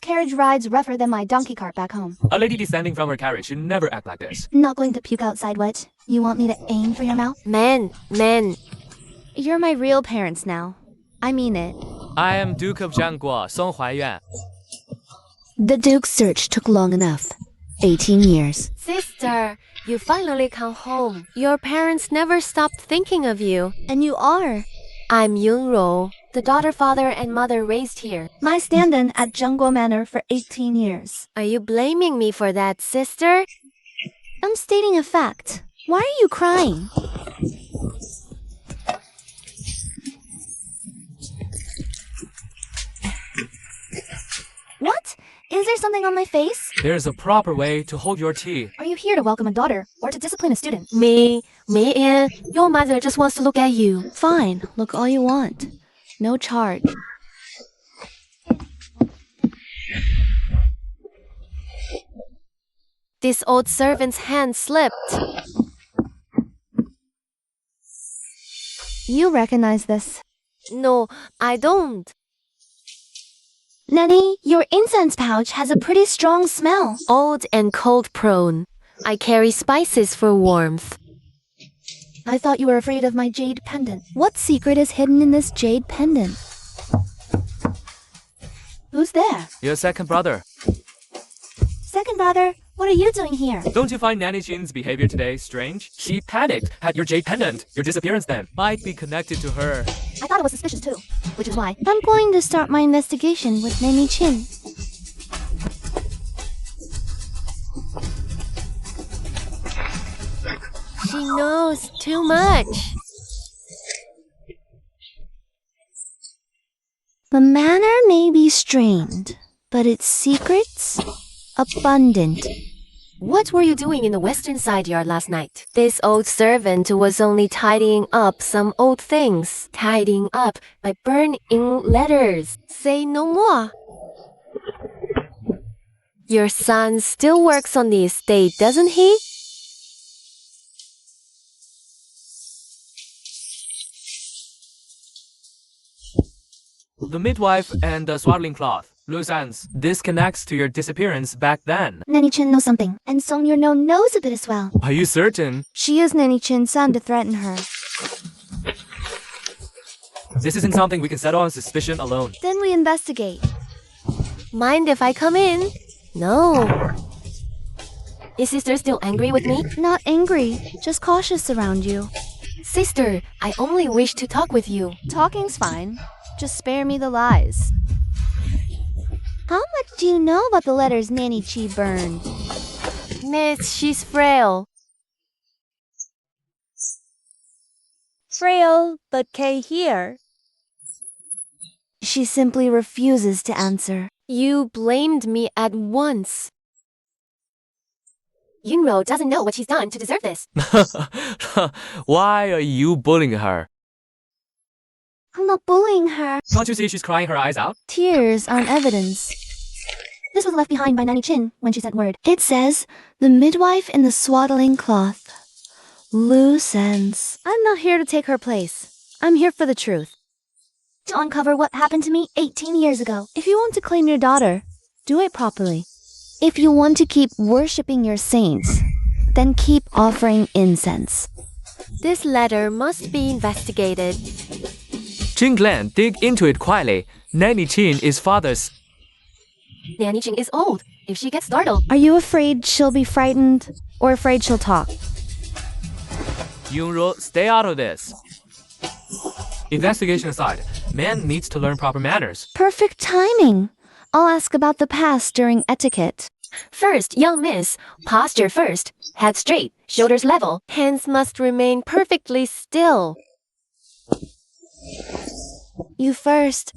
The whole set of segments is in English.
carriage ride's rougher than my donkey cart back home. A lady descending from her carriage should never act like this. Not going to puke outside, what? You want me to aim for your mouth? Man. You're my real parents now. I mean it. I am Duke of Jianguo, Song Huaiyuan. The Duke's search took long enough. 18 years. Sister, you finally come home. Your parents never stopped thinking of you. And you are. I'm Yunro, the daughter father and mother raised here. My stand-in at Zhengguo Manor for 18 years. Are you blaming me for that, sister? I'm stating a fact. Why are you crying? What? Is there something on my face? There's a proper way to hold your tea. Are you here to welcome a daughter or to discipline a student? Me, your mother just wants to look at you. Fine, look all you want. No charge. This old servant's hand slipped. You recognize this? No, I don't. Nanny, your incense pouch has a pretty strong smell. Old and cold prone. I carry spices for warmth. I thought you were afraid of my jade pendant. What secret is hidden in this jade pendant? Who's there? Your second brother. Second brother, what are you doing here? Don't you find Nanny Chin's behavior today strange? She panicked at your jade pendant. Your disappearance then might be connected to her. I thought it was suspicious too, which is why I'm going to start my investigation with Nanny Chin. She knows too much. The manor may be strained, but its secrets abundant. What were you doing in the western side yard last night? This old servant was only tidying up some old things. Tidying up by burning letters. Say no more. Your son still works on the estate, doesn't he? The midwife and the swaddling cloth. Loose ends. This connects to your disappearance back then. Nanny Chin knows something, and Song Yunro knows a bit as well. Are you certain? She used Nanny Chin's son to threaten her. This isn't something we can settle on suspicion alone. Then we investigate. Mind if I come in? No. Is sister still angry with me? Not angry, just cautious around you. Sister, I only wish to talk with you. Talking's fine. Just spare me the lies. How much do you know about the letters Nanny Chi burned? Miss, she's frail. Frail, but Kay here. She simply refuses to answer. You blamed me at once. Yunro doesn't know what she's done to deserve this. Why are you bullying her? I'm not bullying her. Can't you see she's crying her eyes out? Tears aren't evidence. This was left behind by Nanny Chin when she sent word. It says, the midwife in the swaddling cloth. Loose ends. I'm not here to take her place. I'm here for the truth. To uncover what happened to me 18 years ago. If you want to claim your daughter, do it properly. If you want to keep worshipping your saints, then keep offering incense. This letter must be investigated. Jin Glen, dig into it quietly. Nanny Chin is father's. Nanny Chin is old. If she gets startled. Are you afraid she'll be frightened or afraid she'll talk? Yunro, stay out of this. Investigation aside, man needs to learn proper manners. Perfect timing. I'll ask about the past during etiquette. First, young miss, posture first. Head straight, shoulders level. Hands must remain perfectly still. You first.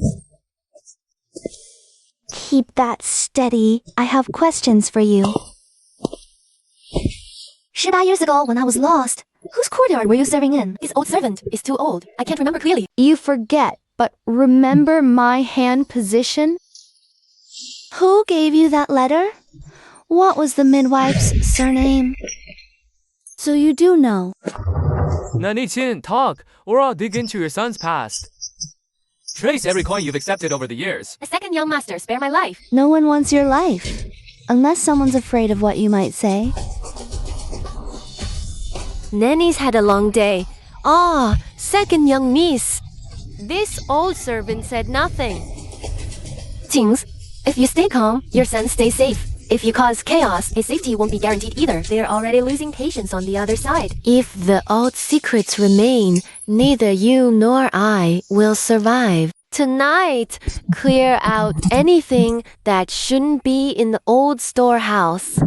Keep that steady. I have questions for you. 18 years ago, when I was lost, whose courtyard were you serving in? This old servant is too old. I can't remember clearly. You forget, but remember my hand position? Who gave you that letter? What was the midwife's surname? So you do know. Nanny Chin, talk, or I'll dig into your son's past. Trace every coin you've accepted over the years. A second young master, spare my life. No one wants your life. Unless someone's afraid of what you might say. Nanny's had a long day. Second young niece. This old servant said nothing. Jings, if you stay calm, your son stays safe. If you cause chaos, his safety won't be guaranteed either. They're already losing patience on the other side. If the old secrets remain, neither you nor I will survive. Tonight, clear out anything that shouldn't be in the old storehouse.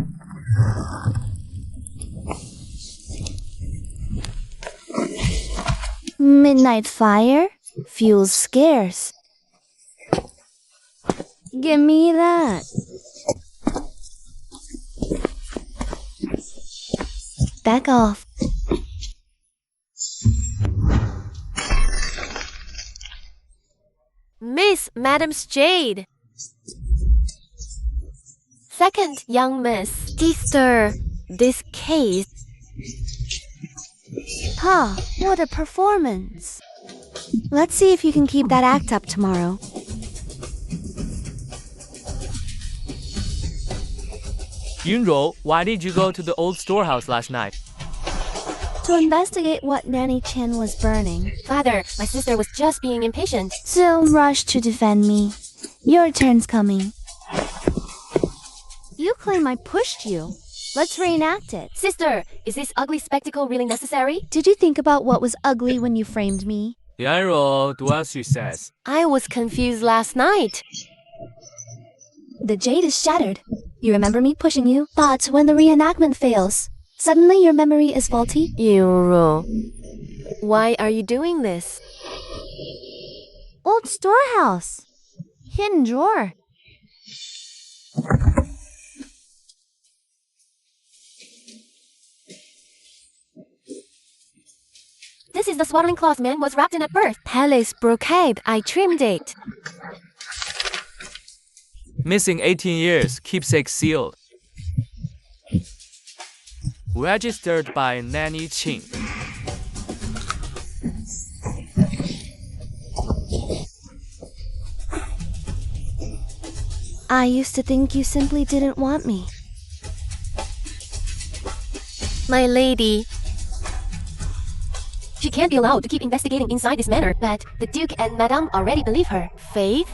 Midnight fire? Fuel's scarce. Give me that. Back off. Miss Madam's Jade. Second young miss. Sister, this case. Ha, what a performance. Let's see if you can keep that act up tomorrow. Yunro, why did you go to the old storehouse last night? To investigate what Nanny Chen was burning. Father, my sister was just being impatient. Don't rush to defend me. Your turn's coming. You claim I pushed you. Let's reenact it. Sister, is this ugly spectacle really necessary? Did you think about what was ugly when you framed me? Yanro, do as she says. I was confused last night. The jade is shattered. You remember me pushing you, but when the reenactment fails, suddenly your memory is faulty? Yuro, why are you doing this? Old storehouse. Hidden drawer. This is the swaddling cloth man was wrapped in at birth. Palace brocade, I trimmed it. Missing 18 years, keepsake sealed. Registered by Nanny Qing. I used to think you simply didn't want me. My lady. She can't be allowed to keep investigating inside this manor, but the Duke and Madame already believe her. Faith?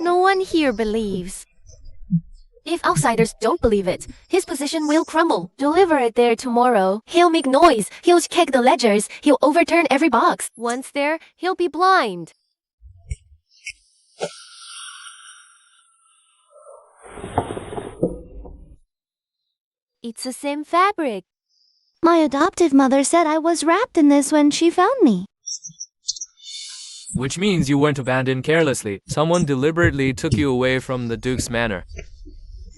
No one here believes. If outsiders don't believe it, his position will crumble. Deliver it there tomorrow. He'll make noise. He'll check the ledgers. He'll overturn every box. Once there, he'll be blind. It's the same fabric. My adoptive mother said I was wrapped in this when she found me. Which means you weren't abandoned carelessly. Someone deliberately took you away from the Duke's manor.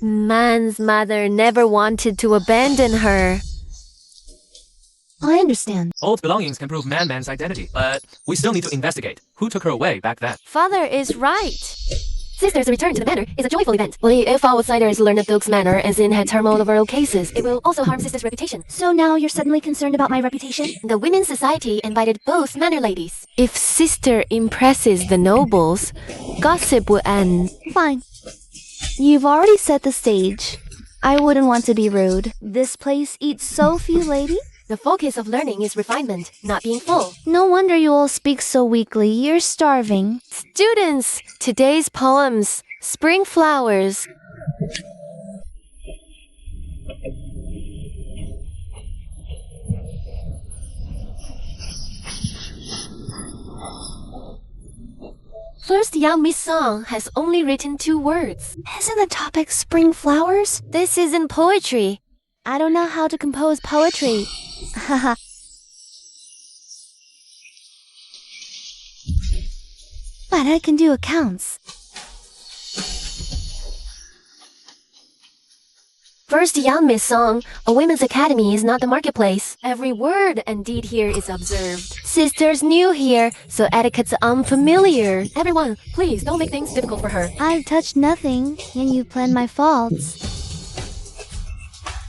Man's mother never wanted to abandon her. I understand. Old belongings can prove man's identity, but we still need to investigate. Who took her away back then? Father is right. Sister's return to the manor is a joyful event. Only if outsiders learn of Duke's manor and Xin had turmoil over old cases, it will also harm Sister's reputation. So now you're suddenly concerned about my reputation? The Women's Society invited both manor ladies. If Sister impresses the nobles, gossip will end. Fine. You've already set the stage. I wouldn't want to be rude. This place eats so few, lady. The focus of learning is refinement, not being full. No wonder you all speak so weakly. You're starving. Students, today's poems, Spring Flowers. First young Miss Song has only written 2 words. Isn't the topic spring flowers? This isn't poetry. I don't know how to compose poetry. Haha. But I can do accounts. First young Miss Song, a women's academy is not the marketplace. Every word and deed here is observed. Sister's new here, so etiquette's unfamiliar. Everyone, please don't make things difficult for her. I've touched nothing, and you planned my faults.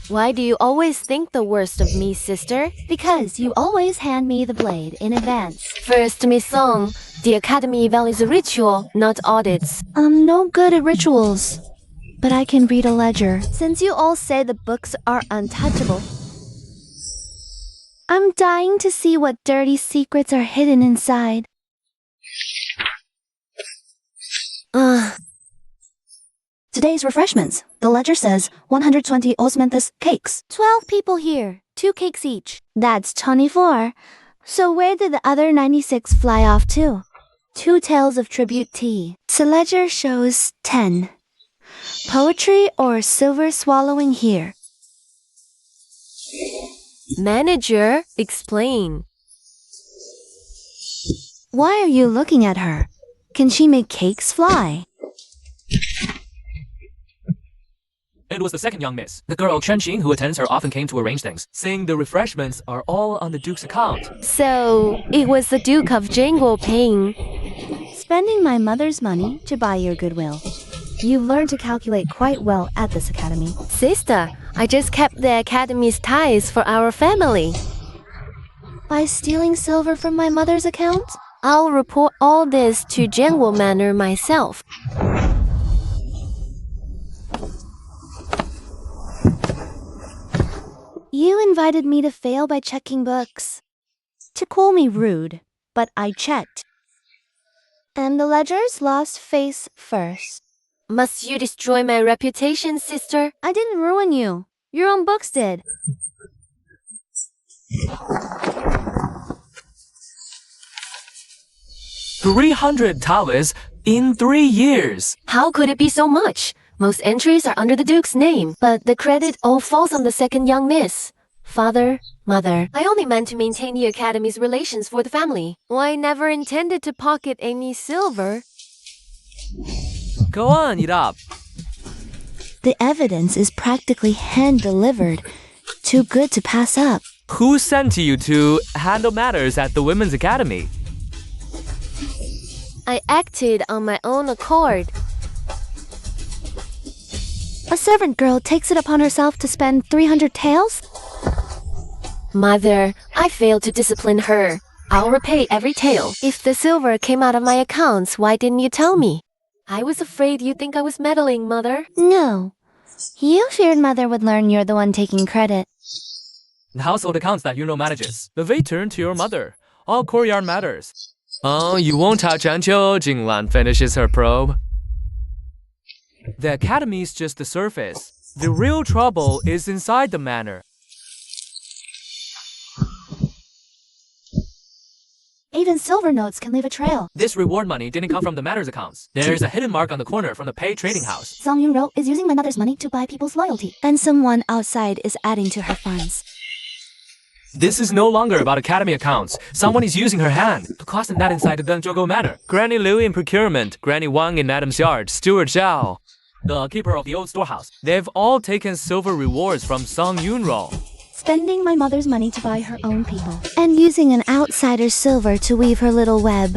Why do you always think the worst of me, sister? Because you always hand me the blade in advance. First Miss Song, The academy values ritual, not audits. I'm no good at rituals, but I can read a ledger. Since you all say the books are untouchable, I'm dying to see what dirty secrets are hidden inside. Today's refreshments. The ledger says 120 osmanthus cakes. 12 people here, 2 cakes each. That's 24. So where did the other 96 fly off to? 2 tales of tribute tea. The ledger shows 10. Poetry or silver swallowing here? Manager, explain. Why are you looking at her? Can she make cakes fly? It was the second young miss. The girl Chen Xing who attends her often came to arrange things, saying the refreshments are all on the Duke's account. So, it was the Duke of Jingguo paying. Spending my mother's money to buy your goodwill. You've learned to calculate quite well at this academy. Sister, I just kept the academy's ties for our family. By stealing silver from my mother's account? I'll report all this to Jingguo Manor myself. You invited me to fail by checking books. To call me rude, but I checked. And the ledgers lost face first. Must you destroy my reputation, sister? I didn't ruin you. Your own books did. $300 Taoists in 3 years. How could it be so much? Most entries are under the Duke's name, but the credit all falls on the second young miss. Father, mother, I only meant to maintain the academy's relations for the family. I never intended to pocket any silver. Go on, eat up. The evidence is practically hand-delivered. Too good to pass up. Who sent you to handle matters at the Women's Academy? I acted on my own accord. A servant girl takes it upon herself to spend 300 taels? Mother, I failed to discipline her. I'll repay every tael. If the silver came out of my accounts, why didn't you tell me? I was afraid you'd think I was meddling, Mother. No. You feared Mother would learn you're the one taking credit. The household accounts that manages. The way turn to your mother. All courtyard matters. Oh, you won't touch until Jinglan finishes her probe. The academy's just the surface. The real trouble is inside the manor. Even silver notes can leave a trail. This reward money didn't come from the manor's accounts. There's a hidden mark on the corner from the Pei trading house. Song Yunro is using my mother's money to buy people's loyalty. And someone outside is adding to her funds. This is no longer about academy accounts. Someone is using her hand to cost that inside the Dunjogo Manor. Granny Liu in procurement, Granny Wang in Adam's yard, Steward Zhao, the keeper of the old storehouse. They've all taken silver rewards from Song Yunro. Spending my mother's money to buy her own people. And using an outsider's silver to weave her little web.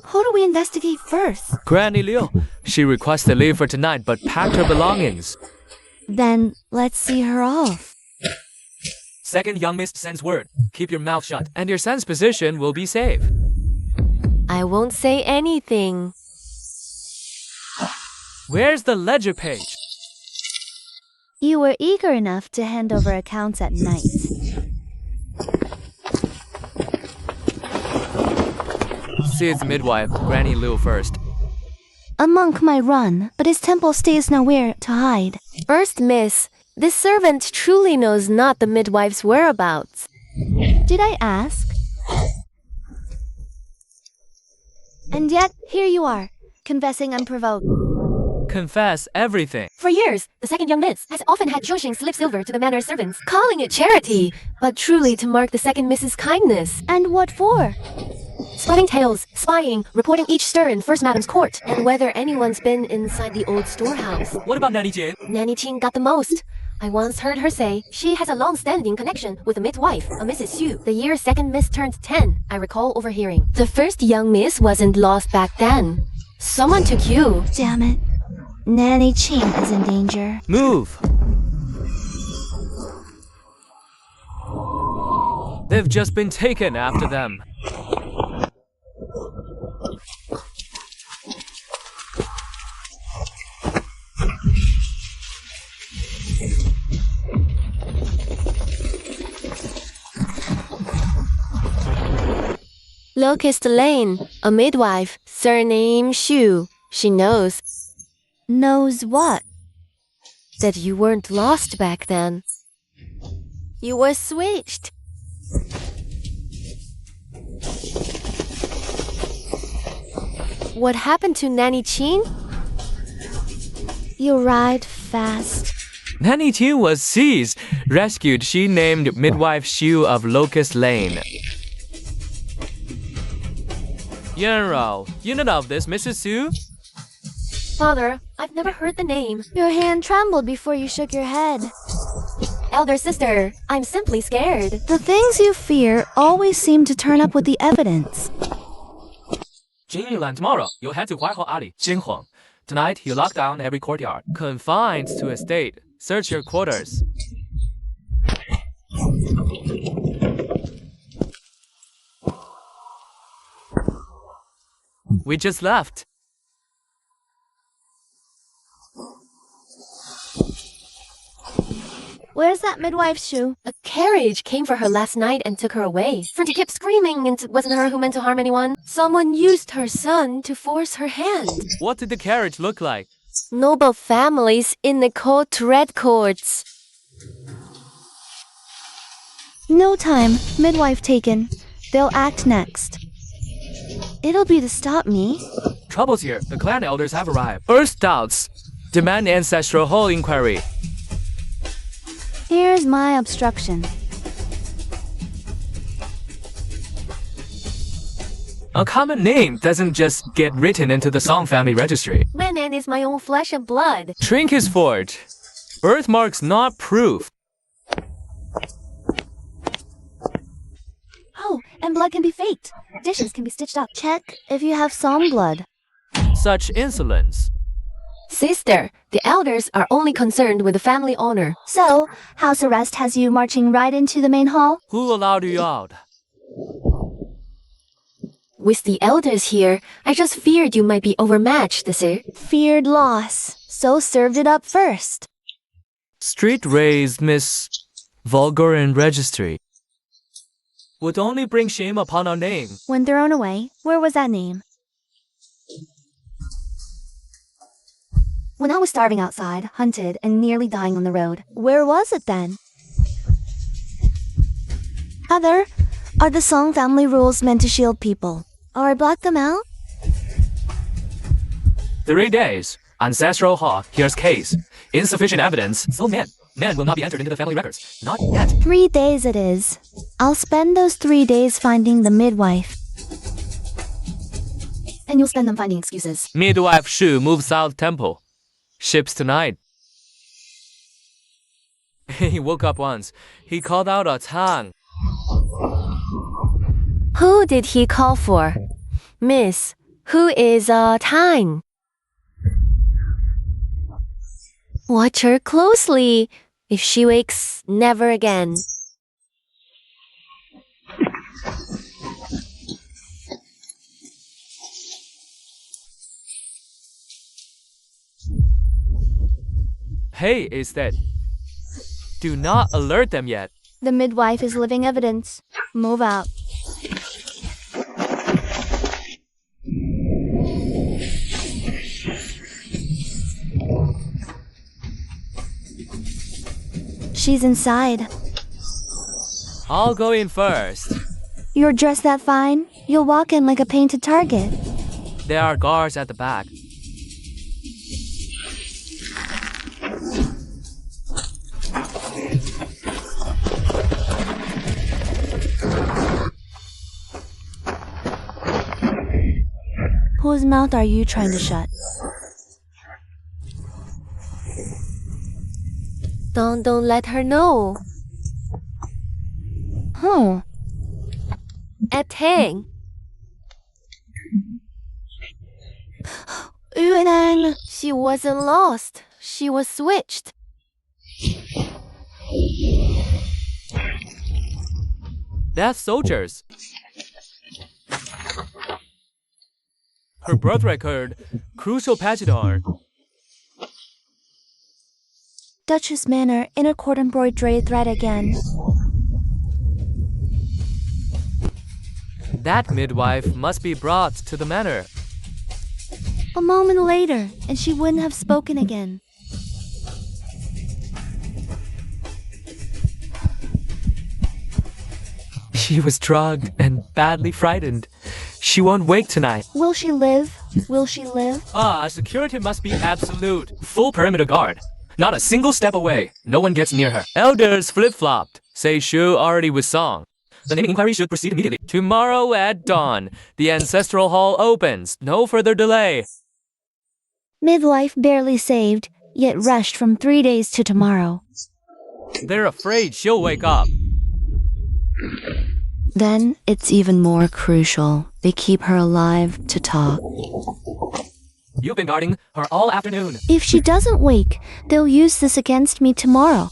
Who do we investigate first? Granny Liu. She requested leave for tonight but packed her belongings. Then let's see her off. Second young miss sends word. Keep your mouth shut and your son's position will be safe. I won't say anything. Where's the ledger page? You were eager enough to hand over accounts at night. Sid's midwife, Granny Liu first. A monk might run, but his temple stays nowhere to hide. First miss, this servant truly knows not the midwife's whereabouts. Did I ask? And yet, here you are, confessing unprovoked. Confess everything. For years, the second young miss has often had Zhou slip silver to the manor's servants, calling it charity, but truly to mark the second miss's kindness. And what for? Spreading tales, spying, reporting each stir in First Madam's court, and whether anyone's been inside the old storehouse. What about Nanny Jane? Nanny Qing got the most. I once heard her say she has a long-standing connection with a midwife, a Mrs. Xu. The year second miss turned 10, I recall overhearing. The first young miss wasn't lost back then. Someone took you. Damn it. Nanny Qing is in danger. Move! They've just been taken after them. Locust Lane, a midwife, surname Shu. She knows. Knows what? That you weren't lost back then. You were switched. What happened to Nanny Chin? You ride fast. Nanny Chin was seized, rescued. She named midwife Shu of Locust Lane. Yanrao, you know of this, Mrs. Su? Father, I've never heard the name. Your hand trembled before you shook your head. Elder sister, I'm simply scared. The things you fear always seem to turn up with the evidence. Jingyulan, tomorrow, you'll head to Huaihao Alley, Jinhuang. Tonight, you lock down every courtyard. Confined to a state. Search your quarters. We just left. Where's that midwife's shoe? A carriage came for her last night and took her away. Fronty kept screaming and it wasn't her who meant to harm anyone. Someone used her son to force her hand. What did the carriage look like? Noble families in the court red courts. No time. Midwife taken. They'll act next. It'll be to stop me. Trouble's here. The clan elders have arrived. Earth doubts. Demand ancestral hall inquiry. Here's my obstruction. A common name doesn't just get written into the Song family registry. Manan is my own flesh and blood. Trink is forged. Birthmarks not proof. Oh, and blood can be faked. Dishes can be stitched up. Check if you have some blood. Such insolence. Sister, the elders are only concerned with the family honor. So, house arrest has you marching right into the main hall? Who allowed you out? With the elders here, I just feared you might be overmatched, sir. Feared loss, so served it up first. Street raised Miss Vulgar in registry. Would only bring shame upon our name. When thrown away, where was that name? When I was starving outside, hunted, and nearly dying on the road, where was it then? Heather, are the Song family rules meant to shield people? Or I block them out? 3 days. Ancestral hall. Here's case. Insufficient evidence. So men will not be entered into the family records. Not yet. 3 days it is. I'll spend those 3 days finding the midwife. And you'll spend them finding excuses. Midwife Shu moves south temple. Ships tonight. He woke up once. He called out a tongue. Who did he call for? Miss, who is Tang? Watch her closely. If she wakes, never again. Hey, is that? Do not alert them yet. The midwife is living evidence. Move out. She's inside. I'll go in first. You're dressed that fine, you'll walk in like a painted target. There are guards at the back. Whose mouth are you trying to shut? Don't let her know. At Tang. Yuenang. She wasn't lost. She was switched. That's soldiers. Her birth record, crucial paginard. Duchess Manor, inner court embroidery thread again. That midwife must be brought to the manor. A moment later, and she wouldn't have spoken again. She was drugged and badly frightened. She won't wake tonight. Will she live? Will she live? Security must be absolute. Full perimeter guard. Not a single step away. No one gets near her. Elders flip-flopped. Say Shu already with song. The naming inquiry should proceed immediately. Tomorrow at dawn, the ancestral hall opens. No further delay. Midwife barely saved, yet rushed from 3 days to tomorrow. They're afraid she'll wake up. Then it's even more crucial. They keep her alive to talk. You've been guarding her all afternoon. If she doesn't wake, they'll use this against me tomorrow.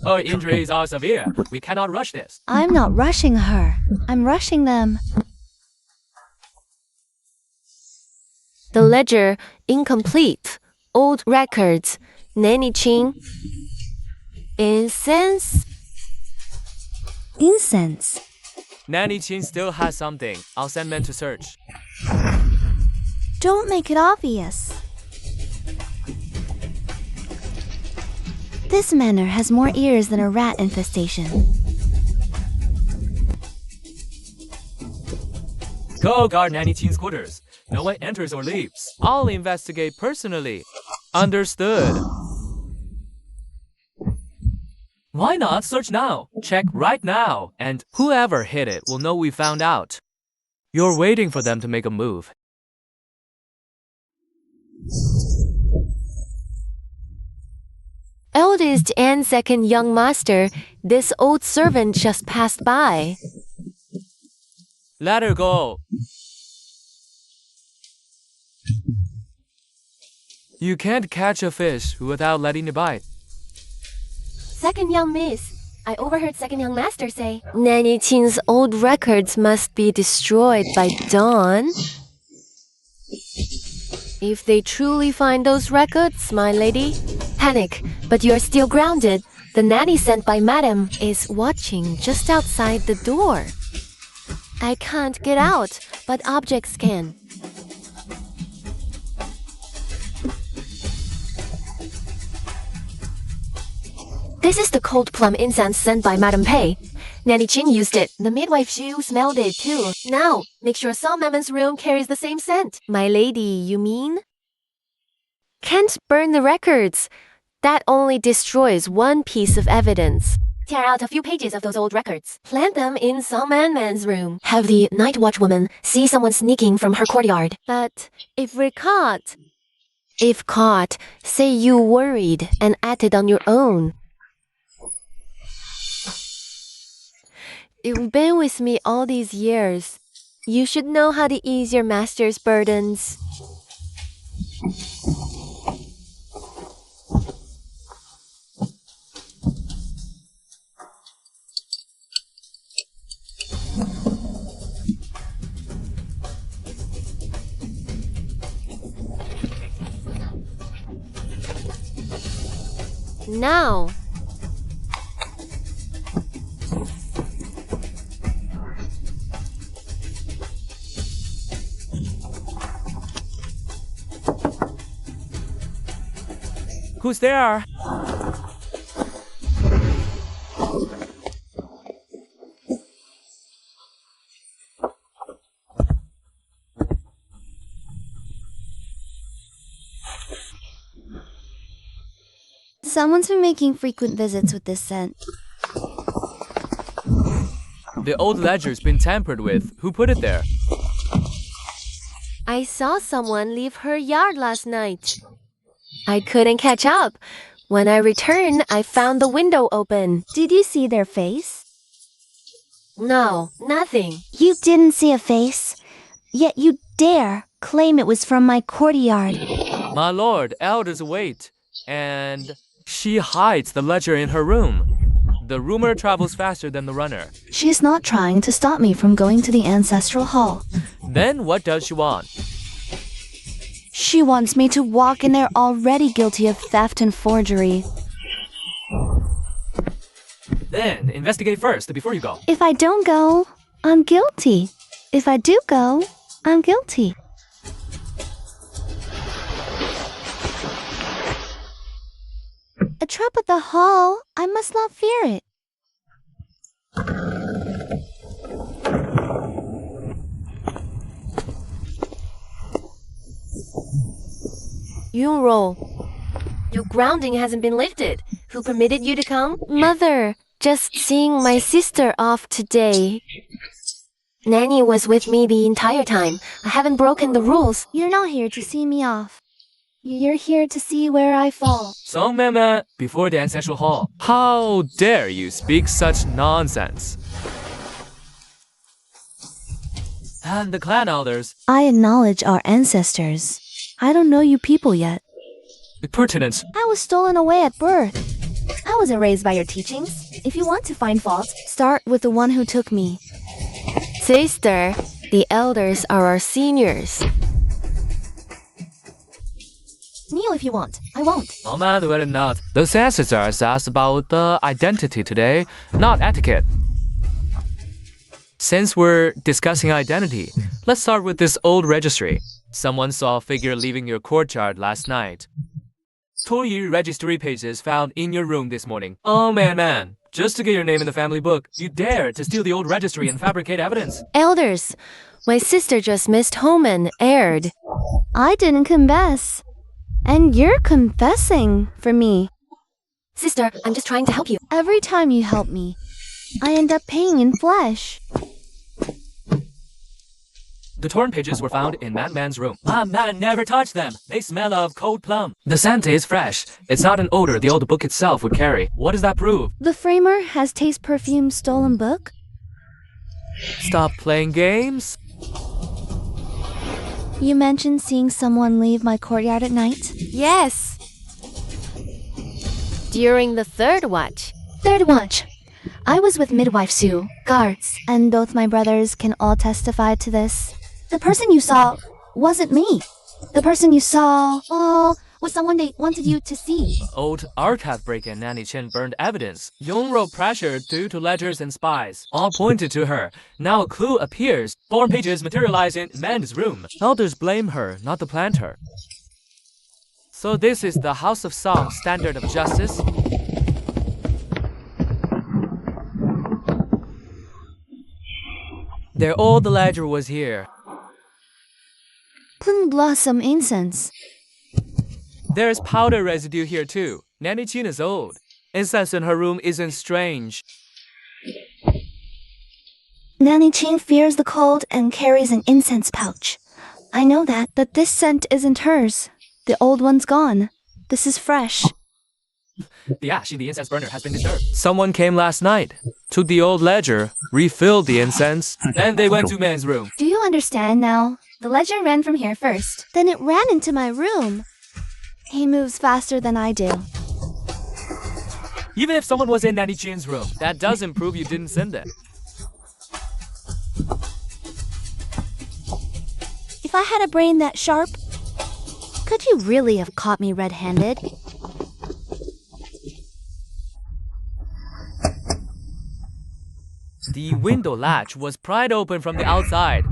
Her injuries are severe. We cannot rush this. I'm not rushing her. I'm rushing them. The ledger incomplete. Old records. Nanny Chin. Incense. Incense. Nanny Chin still has something. I'll send men to search. Don't make it obvious. This manor has more ears than a rat infestation. Go guard Nanny Chin's quarters. No one enters or leaves. I'll investigate personally. Understood. Why not search now? Check right now. And whoever hit it will know we found out. You're waiting for them to make a move. Eldest and second young master, this old servant just passed by. Let her go. You can't catch a fish without letting it bite. Second young miss, I overheard second young master say, Nanny Chin's old records must be destroyed by dawn. If they truly find those records, my lady, panic, but you're still grounded. The nanny sent by madam is watching just outside the door. I can't get out, but objects can. This is the cold plum incense sent by Madam Pei. Nanny Chin used it. The midwife Xu smelled it too. Now, make sure some Mamon's room carries the same scent. My lady, you mean? Can't burn the records. That only destroys one piece of evidence. Tear out a few pages of those old records. Plant them in some man's room. Have the night watch woman see someone sneaking from her courtyard. But if we're caught... If caught, say you worried and acted on your own. You've been with me all these years. You should know how to ease your master's burdens. Now. Who's there? Someone's been making frequent visits with this scent. The old ledger's been tampered with. Who put it there? I saw someone leave her yard last night. I couldn't catch up. When I returned, I found the window open. Did you see their face? No, nothing. You didn't see a face, yet you dare claim it was from my courtyard. My lord, elders wait. And she hides the ledger in her room. The rumor travels faster than the runner. She's not trying to stop me from going to the ancestral hall. Then what does she want? She wants me to walk in there already guilty of theft and forgery. Then investigate first before you go. If I don't go, I'm guilty. If I do go, I'm guilty. A trap at the hall. I must not fear it. Yunro, your grounding hasn't been lifted. Who permitted you to come? Mother, just seeing my sister off today. Nanny was with me the entire time. I haven't broken the rules. You're not here to see me off. You're here to see where I fall. So, Mama, before the ancestral hall, how dare you speak such nonsense? And the clan elders. I acknowledge our ancestors. I don't know you people yet. Pertinent. I was stolen away at birth. I wasn't raised by your teachings. If you want to find fault, start with the one who took me. Sister, the elders are our seniors. Kneel if you want. I won't. Mama, whether or not. The ancestors asked about the identity today, not etiquette. Since we're discussing identity, let's start with this old registry. Someone saw a figure leaving your courtyard last night. Told you registry pages found in your room this morning. Oh man. Just to get your name in the family book, you dare to steal the old registry and fabricate evidence. Elders, my sister just missed home and aired. I didn't confess. And you're confessing for me. Sister, I'm just trying to help you. Every time you help me, I end up paying in flesh. The torn pages were found in Madman's room. Man never touched them. They smell of cold plum. The scent is fresh. It's not an odor the old book itself would carry. What does that prove? The framer has taste perfume stolen book? Stop playing games. You mentioned seeing someone leave my courtyard at night? Yes. During the third watch. Third watch. I was with midwife Sue, guards, and both my brothers can all testify to this. The person you saw wasn't me. The person you saw, was someone they wanted you to see. Old archive break and Nanny Chen burned evidence. Yongro pressured due to ledgers and spies. All pointed to her. Now a clue appears. Torn pages materialize in Man's room. Elders blame her, not the planter. So this is the House of Song standard of justice? Their old ledger was here. Plum blossom incense. There's powder residue here too. Nanny Chin is old. Incense in her room isn't strange. Nanny Chin fears the cold and carries an incense pouch. I know that, but this scent isn't hers. The old one's gone. This is fresh. The ash in the incense burner has been disturbed. Someone came last night, took the old ledger, refilled the incense, then they went to Man's room. Do you understand now? The ledger ran from here first. Then it ran into my room. He moves faster than I do. Even if someone was in Nanny Chin's room, that doesn't prove you didn't send it. If I had a brain that sharp, could you really have caught me red-handed? The window latch was pried open from the outside.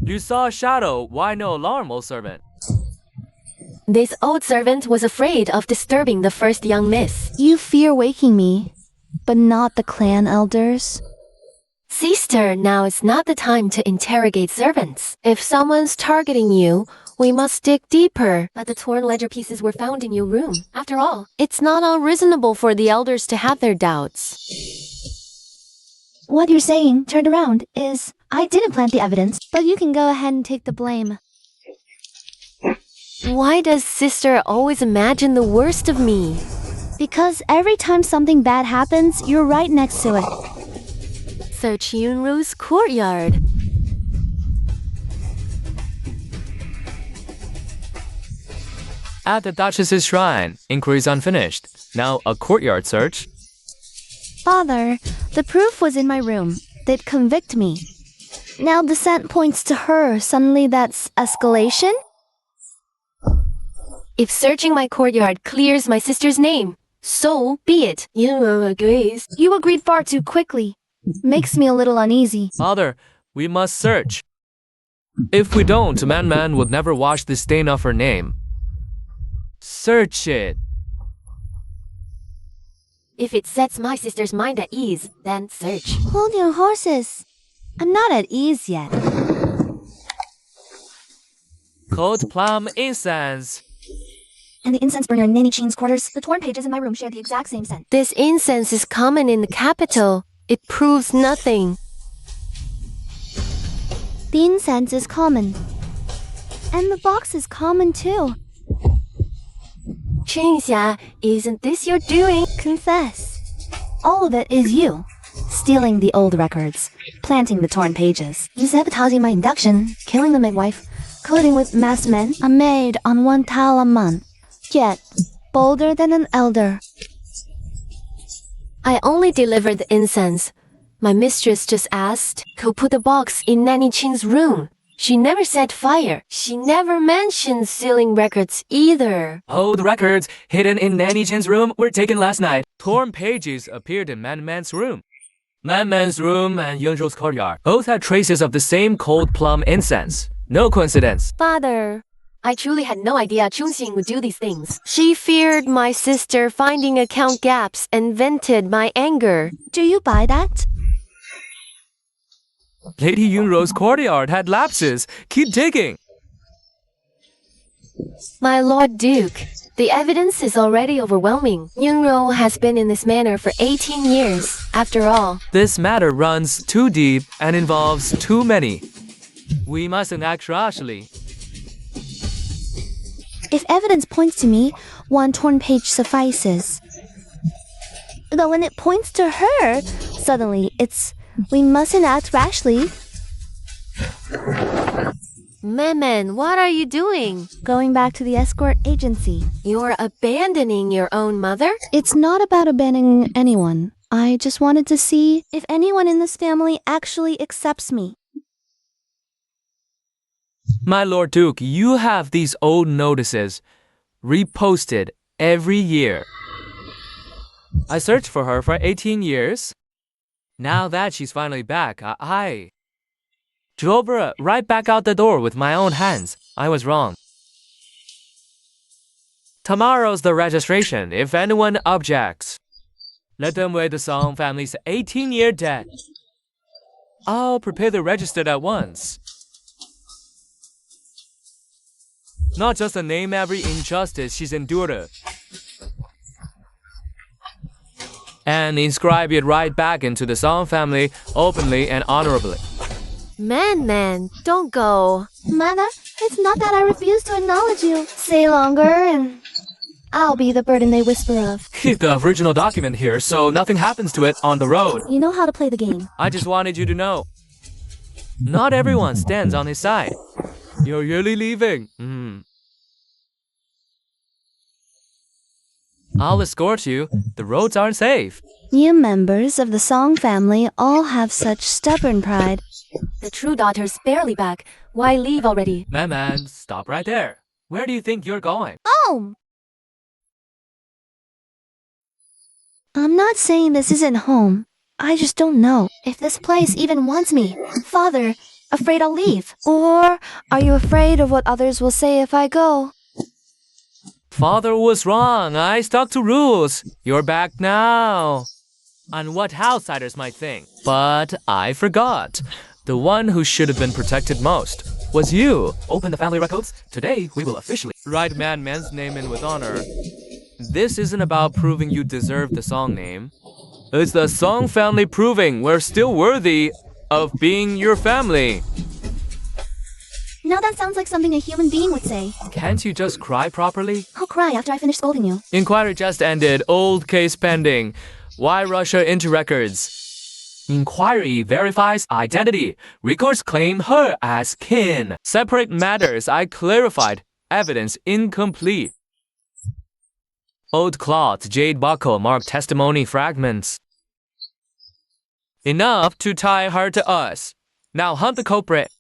You saw a shadow, why no alarm, old servant? This old servant was afraid of disturbing the first young miss. You fear waking me, but not the clan elders. Sister, now is not the time to interrogate servants. If someone's targeting you, we must dig deeper. But the torn ledger pieces were found in your room. After all, it's not unreasonable for the elders to have their doubts. What you're saying, turned around, is I didn't plant the evidence, but you can go ahead and take the blame. Why does sister always imagine the worst of me? Because every time something bad happens, you're right next to it. Search Yunru's courtyard. At the Duchess's shrine, inquiries unfinished. Now a courtyard search. Father, the proof was in my room. They'd convict me. Now the scent points to her. Suddenly that's escalation? If searching my courtyard clears my sister's name, so be it. You agrees. You agreed far too quickly. Makes me a little uneasy. Father, we must search. If we don't, Man would never wash the stain off her name. Search it. If it sets my sister's mind at ease, then search. Hold your horses. I'm not at ease yet. Cold plum incense. And the incense burner in Nanny Chin's quarters. The torn pages in my room share the exact same scent. This incense is common in the capital. It proves nothing. The incense is common. And the box is common too. Chinxia, isn't this your doing? Confess. All of it is you. Stealing the old records. Planting the torn pages. Sabotaging my induction. Killing the midwife. Colluding with masked men. A maid on 1 towel a month. Yet, bolder than an elder. I only delivered the incense. My mistress just asked who put the box in Nanny Chin's room. She never said fire. She never mentioned stealing records either. Old records hidden in Nanny Chin's room were taken last night. Torn pages appeared in Man's room. Man's room and Yunzhou's courtyard both had traces of the same cold plum incense. No coincidence. Father, I truly had no idea Chungxing would do these things. She feared my sister finding account gaps and vented my anger. Do you buy that? Lady Yunrou's courtyard had lapses. Keep digging. My Lord Duke, the evidence is already overwhelming. Yunrou has been in this manner for 18 years. After all, This matter runs too deep and involves too many. We mustn't act rashly. If evidence points to me, 1 torn page suffices. But when it points to her, suddenly it's, we mustn't act rashly. Man, what are you doing? Going back to the escort agency. You're abandoning your own mother? It's not about abandoning anyone. I just wanted to see if anyone in this family actually accepts me. My Lord Duke, you have these old notices reposted every year. I searched for her for 18 years. Now that she's finally back, I drove her right back out the door with my own hands. I was wrong. Tomorrow's the registration. If anyone objects, let them weigh the Song family's 18-year debt. I'll prepare the register at once. Not just to name every injustice she's endured, and inscribe it right back into the Song family openly and honorably. Man, don't go. Mother, it's not that I refuse to acknowledge you. Stay longer and I'll be the burden they whisper of. Keep the original document here so nothing happens to it on the road. You know how to play the game. I just wanted you to know. Not everyone stands on his side. You're really leaving. I'll escort you. The roads aren't safe. New members of the Song family all have such stubborn pride. The true daughter's barely back. Why leave already? Man, stop right there. Where do you think you're going? Home! I'm not saying this isn't home. I just don't know if this place even wants me. Father, afraid I'll leave? Or are you afraid of what others will say if I go? Father was wrong. I stuck to rules. You're back now. On what outsiders might think. But I forgot. The one who should have been protected most was you. Open the family records. Today, we will officially write Man's name in with honor. This isn't about proving you deserve the Song name. It's the Song family proving we're still worthy of being your family. Now that sounds like something a human being would say. Can't you just cry properly? I'll cry after I finish scolding you. Inquiry just ended. Old case pending. Why Russia into records? Inquiry verifies identity. Records claim her as kin. Separate matters. I clarified. Evidence incomplete. Old cloth, jade buckle, mark testimony fragments. Enough to tie her to us. Now hunt the culprit.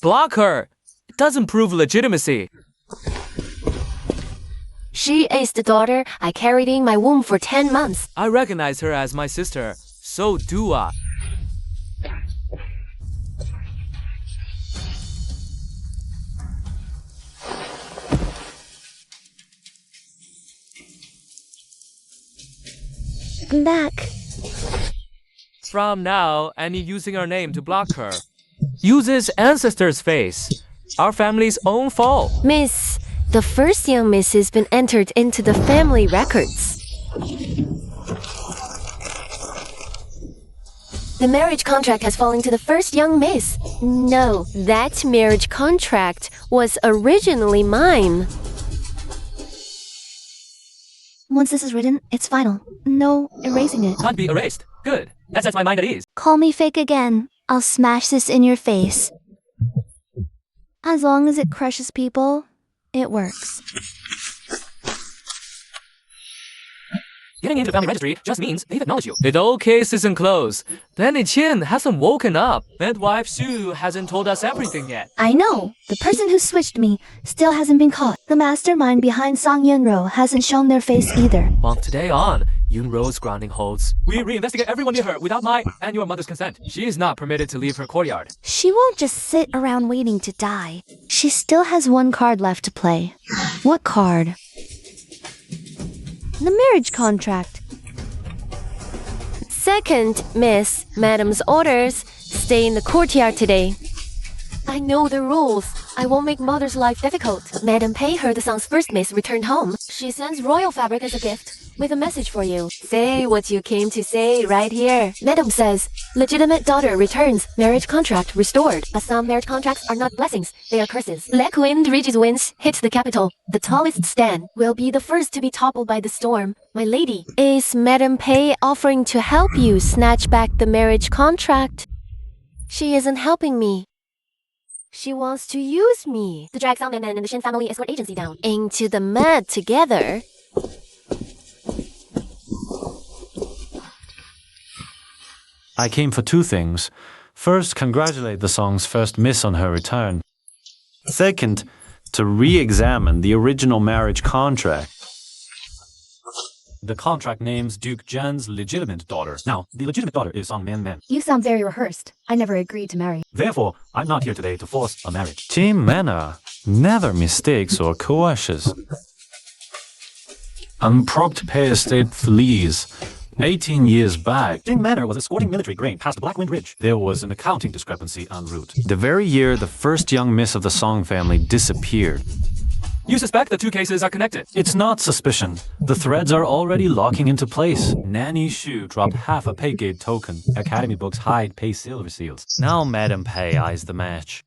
Block her. It doesn't prove legitimacy. She is the daughter I carried in my womb for 10 months. I recognize her as my sister. So do I. I'm back. From now, any using her name to block her uses ancestor's face. Our family's own fault. Miss, the first young miss has been entered into the family records. The marriage contract has fallen to the first young miss. No, that marriage contract was originally mine. Once this is written, it's final. No erasing it. Can't be erased. Good. That sets my mind at ease. Call me fake again. I'll smash this in your face. As long as it crushes people, it works. Getting into the family registry just means they've acknowledged you. The whole case isn't closed. Danny Chin hasn't woken up. Midwife Sue hasn't told us everything yet. I know. The person who switched me still hasn't been caught. The mastermind behind Song Yunro hasn't shown their face either. From today on, Yunro's grounding holds. We reinvestigate everyone near her without my and your mother's consent. She is not permitted to leave her courtyard. She won't just sit around waiting to die. She still has one card left to play. What card? The marriage contract. Second, miss, madam's orders. Stay in the courtyard today. I know the rules. I won't make mother's life difficult. Madam Pei heard the song's first miss returned home. She sends royal fabric as a gift with a message for you. Say what you came to say right here. Madam says, legitimate daughter returns, marriage contract restored. But some marriage contracts are not blessings, they are curses. Black wind reaches winds, hits the capital. The tallest stand will be the first to be toppled by the storm. My lady, is Madam Pei offering to help you snatch back the marriage contract? She isn't helping me. She wants to use me to drag Sangman and the Shin family escort agency down into the mud together. I came for two things. First, congratulate the song's first miss on her return. Second, to re-examine the original marriage contract. The contract names Duke Zhen's legitimate daughter. Now, the legitimate daughter is Song Man. You sound very rehearsed. I never agreed to marry. Therefore, I'm not here today to force a marriage. Team Manor never mistakes or coerces. Unpropped pair estate flees. 18 years back, Jing Manor was escorting military grain past Black Wind Ridge. There was an accounting discrepancy en route. The very year the first young miss of the Song family disappeared. You suspect the two cases are connected. It's not suspicion. The threads are already locking into place. Nanny Shu dropped half a pay gate token. Academy books hide pay silver seals. Now Madam Pei eyes the match.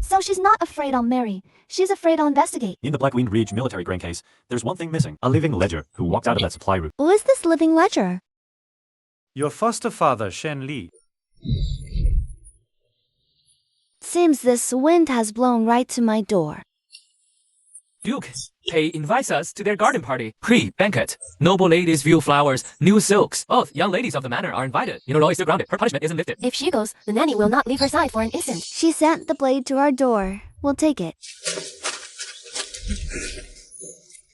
So she's not afraid I'll marry. She's afraid I'll investigate. In the Black Wind Ridge military grain case, there's one thing missing. A living ledger who walked out of that supply route. Who is this living ledger? Your foster father, Shen Li. Seems this wind has blown right to my door. Duke, Pei invites us to their garden party. Pre-banquet. Noble ladies view flowers, new silks. Both young ladies of the manor are invited. Yunro is still grounded. Her punishment isn't lifted. If she goes, the nanny will not leave her side for an instant. She sent the blade to our door. We'll take it.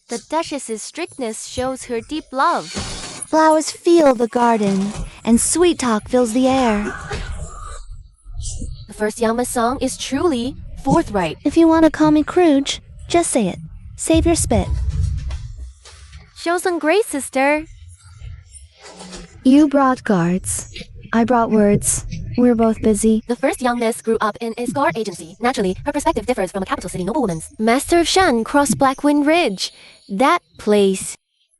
The Duchess's strictness shows her deep love. Flowers feel the garden, and sweet talk fills the air. The first Yama song is truly forthright. If you want to call me crude, just say it. Save your spit. Show some grace, sister. You brought guards. I brought words. We're both busy. The first young miss grew up in a escort agency. Naturally, her perspective differs from a capital city noblewoman's. Master of Shan crossed Black Wind Ridge. That place.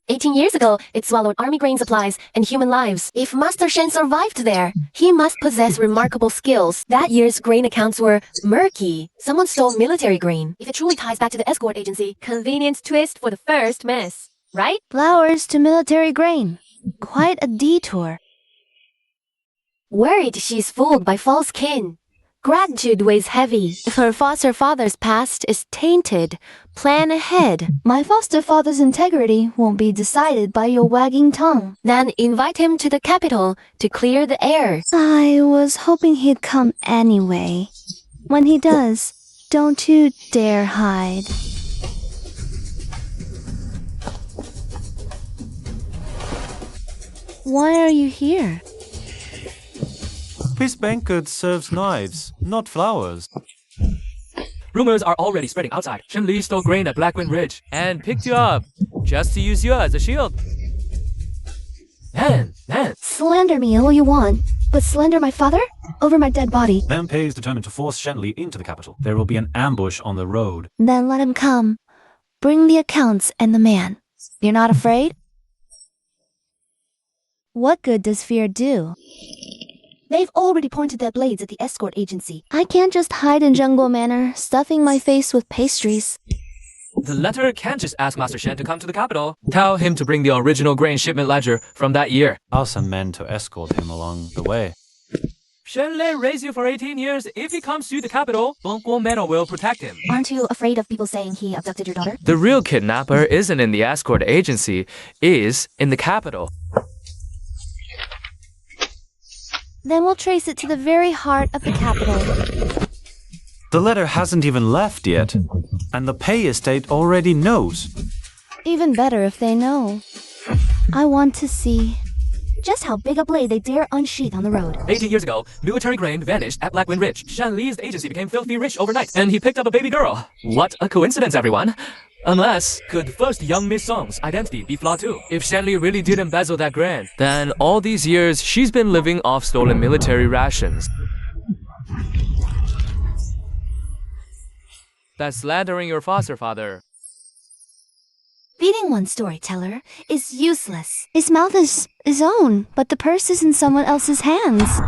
18 years ago, it swallowed army grain supplies and human lives. If Master Shen survived there, he must possess remarkable skills. That year's grain accounts were murky. Someone stole military grain. If it truly ties back to the escort agency, convenient twist for the first miss, right? Flowers to military grain. Quite a detour. Worried she's fooled by false kin. Gratitude weighs heavy. If her foster father's past is tainted, plan ahead. My foster father's integrity won't be decided by your wagging tongue. Then invite him to the capital to clear the air. I was hoping he'd come anyway. When he does, don't you dare hide. Why are you here? This banquet serves knives, not flowers. Rumors are already spreading outside. Shen Li stole grain at Blackwind Ridge and picked you up just to use you as a shield. Man. Slander me all you want, but slander my father? Over my dead body. Nan Pei is determined to force Shen Li into the capital. There will be an ambush on the road. Then let him come. Bring the accounts and the man. You're not afraid? What good does fear do? They've already pointed their blades at the escort agency. I can't just hide in Jungle Manor, stuffing my face with pastries. The letter can't just ask Master Shen to come to the capital. Tell him to bring the original grain shipment ledger from that year. I'll send men to escort him along the way. Shen Li raised you for 18 years. If he comes to the capital, Bongguo Manor will protect him. Aren't you afraid of people saying he abducted your daughter? The real kidnapper isn't in the escort agency, is in the capital. Then we'll trace it to the very heart of the capital. The letter hasn't even left yet, and the Pei estate already knows. Even better if they know. I want to see just how big a blade they dare unsheath on the road. 18 years ago, military grain vanished at Blackwind Ridge. Shen Li's agency became filthy rich overnight, and he picked up a baby girl. What a coincidence, everyone. Unless, could first young Miss Song's identity be flawed too? If Shen Li really did embezzle that grain, then all these years she's been living off stolen military rations. That's slandering your foster father. Beating one storyteller is useless. His mouth is his own, but the purse is in someone else's hands.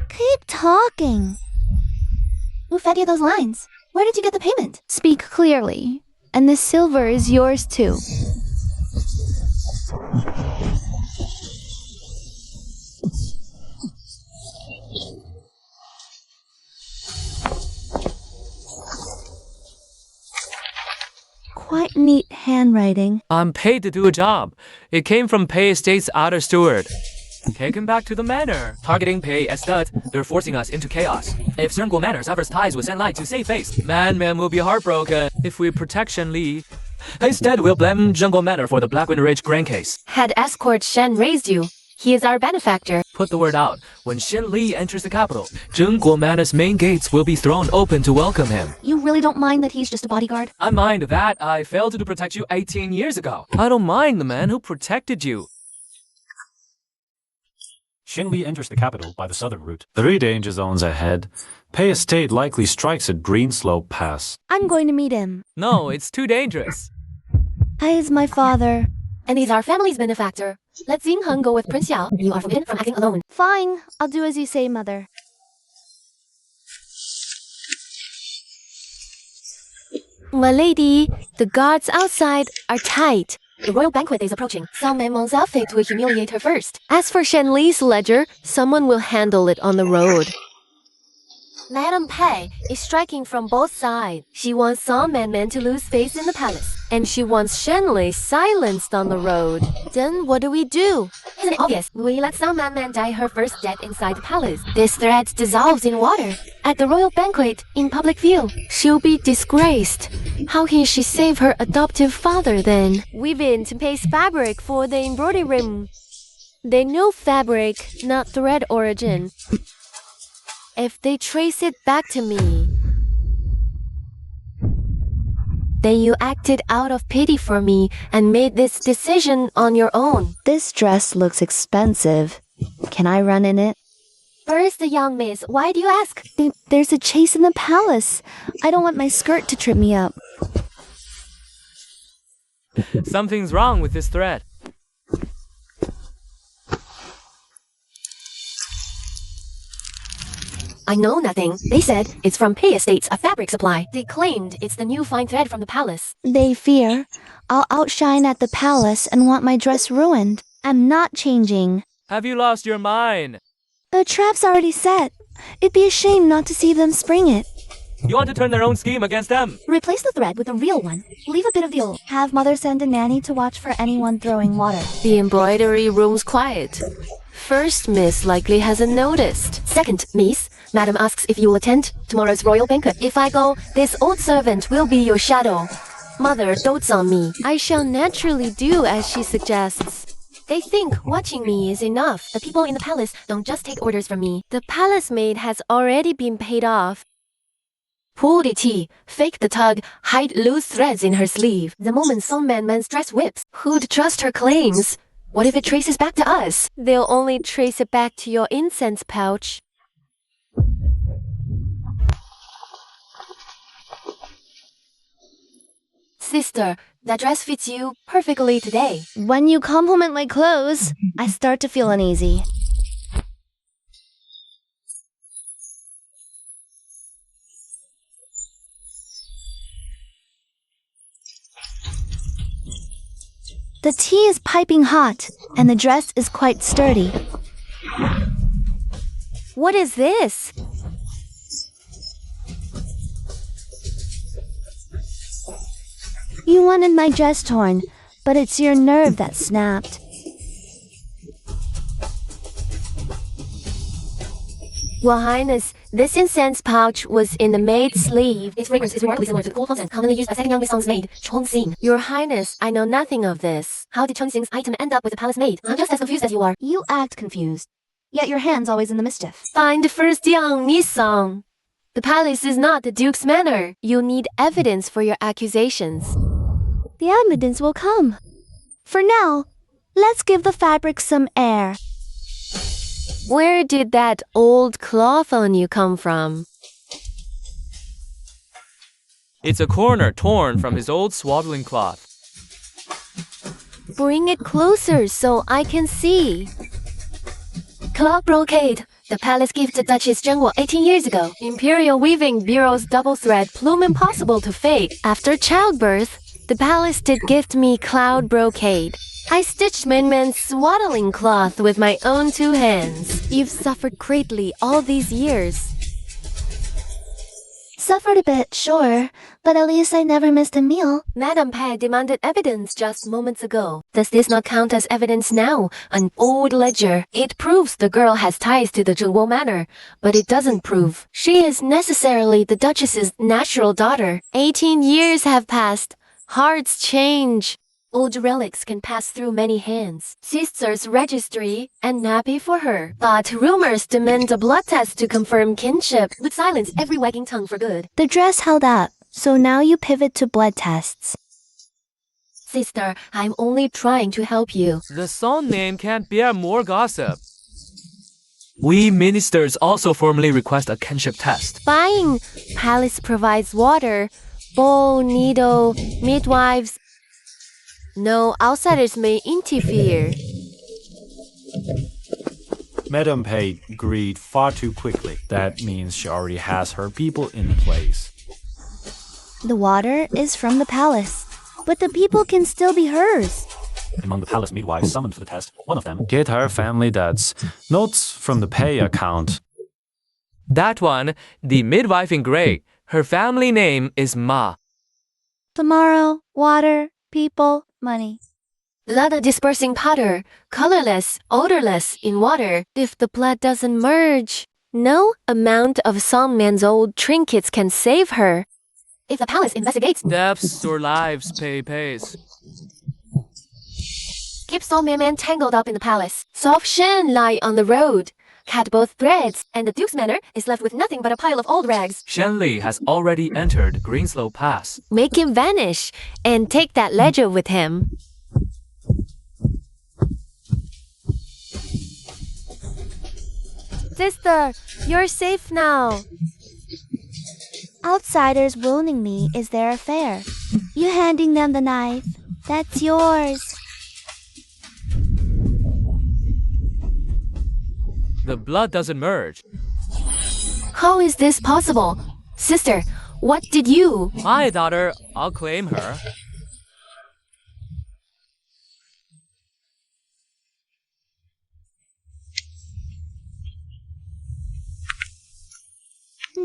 Keep talking. Who fed you those lines? Where did you get the payment? Speak clearly, and the silver is yours too. Quite neat handwriting. I'm paid to do a job. It came from Pei Estate's outer steward. Take him back to the manor. Targeting Pei as stud, they're forcing us into chaos. If Sernguo Manor severs ties with Shen Lai to save face, Man will be heartbroken. If we protect Shen Li, instead we'll blame Jungle Manor for the Blackwind Ridge grain case. Had escort Shen raised you, he is our benefactor. Put the word out. When Shen Li enters the capital, Zhengguo Manor's main gates will be thrown open to welcome him. You really don't mind that he's just a bodyguard? I mind that I failed to protect you 18 years ago. I don't mind the man who protected you. Shen Li enters the capital by the southern route. 3 danger zones ahead. Pei Estate likely strikes at Greenslope Pass. I'm going to meet him. No, it's too dangerous. He is my father. And he's our family's benefactor. Let Xingheng go with Prince Xiao. You are forbidden from acting alone. Fine, I'll do as you say, mother. My lady, the guards outside are tight. The royal banquet is approaching. Some Meng's outfit will humiliate her first. As for Shen Li's ledger, someone will handle it on the road. Madame Pei is striking from both sides. She wants some men to lose face in the palace. And she wants Shen Li silenced on the road. Then what do we do? Isn't it obvious? We let some man die her first death inside the palace. This threat dissolves in water. At the royal banquet, in public view, she'll be disgraced. How can she save her adoptive father then? Weave in Pei's fabric for the embroidery room. They know fabric, not thread origin. If they trace it back to me, then you acted out of pity for me and made this decision on your own. This dress looks expensive. Can I run in it? First, the young miss, why do you ask? There's a chase in the palace. I don't want my skirt to trip me up. Something's wrong with this thread. I know nothing. They said it's from Pei Estates, a fabric supply. They claimed it's the new fine thread from the palace. They fear I'll outshine at the palace and want my dress ruined. I'm not changing. Have you lost your mind? The trap's already set. It'd be a shame not to see them spring it. You want to turn their own scheme against them? Replace the thread with a real one. Leave a bit of the old. Have mother send a nanny to watch for anyone throwing water. The embroidery room's quiet. First miss likely hasn't noticed. Second, Miss, Madam asks if you will attend tomorrow's royal banquet. If I go, this old servant will be your shadow. Mother dotes on me. I shall naturally do as she suggests. They think watching me is enough. The people in the palace don't just take orders from me. The palace maid has already been paid off. Pull the tea, fake the tug, hide loose threads in her sleeve. The moment some man's dress whips, who'd trust her claims? What if it traces back to us? They'll only trace it back to your incense pouch. Sister, that dress fits you perfectly today. When you compliment my clothes, I start to feel uneasy. The tea is piping hot, and the dress is quite sturdy. What is this? You wanted my dress torn, but it's your nerve that snapped. Your Highness, this incense pouch was in the maid's sleeve. Its fragrance is remarkably similar to the cool scent commonly used by second youngest song's maid, Chong Xin. Your Highness, I know nothing of this. How did Chong Xing's item end up with the palace maid? I'm just as confused as you are. You act confused, yet your hand's always in the mischief. Find first young Miss Song. The palace is not the Duke's manor. You need evidence for your accusations. The evidence will come. For now, let's give the fabric some air. Where did that old cloth on you come from? It's a corner torn from his old swaddling cloth. Bring it closer so I can see. Cloth brocade. The palace gifted Duchess Zhengguo 18 years ago. Imperial Weaving Bureau's double thread plume impossible to fake. After childbirth, the palace did gift me cloud brocade. I stitched Man's swaddling cloth with my own 2 hands. You've suffered greatly all these years. Suffered a bit, sure, but at least I never missed a meal. Madame Pei demanded evidence just moments ago. Does this not count as evidence now? An old ledger. It proves the girl has ties to the Zhengguo manor, but it doesn't prove she is necessarily the Duchess's natural daughter. 18 years have passed. Hearts change. Old relics can pass through many hands. Sister's registry, and happy for her. But rumors demand a blood test to confirm kinship. Would silence every wagging tongue for good. The dress held up, so now you pivot to blood tests. Sister, I'm only trying to help you. The Song name can't bear more gossip. We ministers also formally request a kinship test. Fine. Palace provides water, bowl, needle, midwives. No outsiders may interfere. Madame Pei agreed far too quickly. That means she already has her people in place. The water is from the palace, but the people can still be hers. Among the palace midwives summoned for the test, one of them get her family debts. Notes from the pay account. That one, the midwife in gray, her family name is Ma. Tomorrow, water, people, money. Blood dispersing powder, colorless, odorless, in water. If the blood doesn't merge, no amount of Songman's old trinkets can save her. If the palace investigates, Deaths or lives pays. keep Songman tangled up in the palace. Soft Shen lie on the road. Cut both threads. And the Duke's manor is left with nothing but a pile of old rags. Shenli has already entered Greenslow Pass. Make him vanish and take that ledger with him. Sister, you're safe now. Outsiders wounding me is their affair. You handing them the knife, that's yours. The blood doesn't merge. How is this possible? Sister, what did you? My daughter, I'll claim her.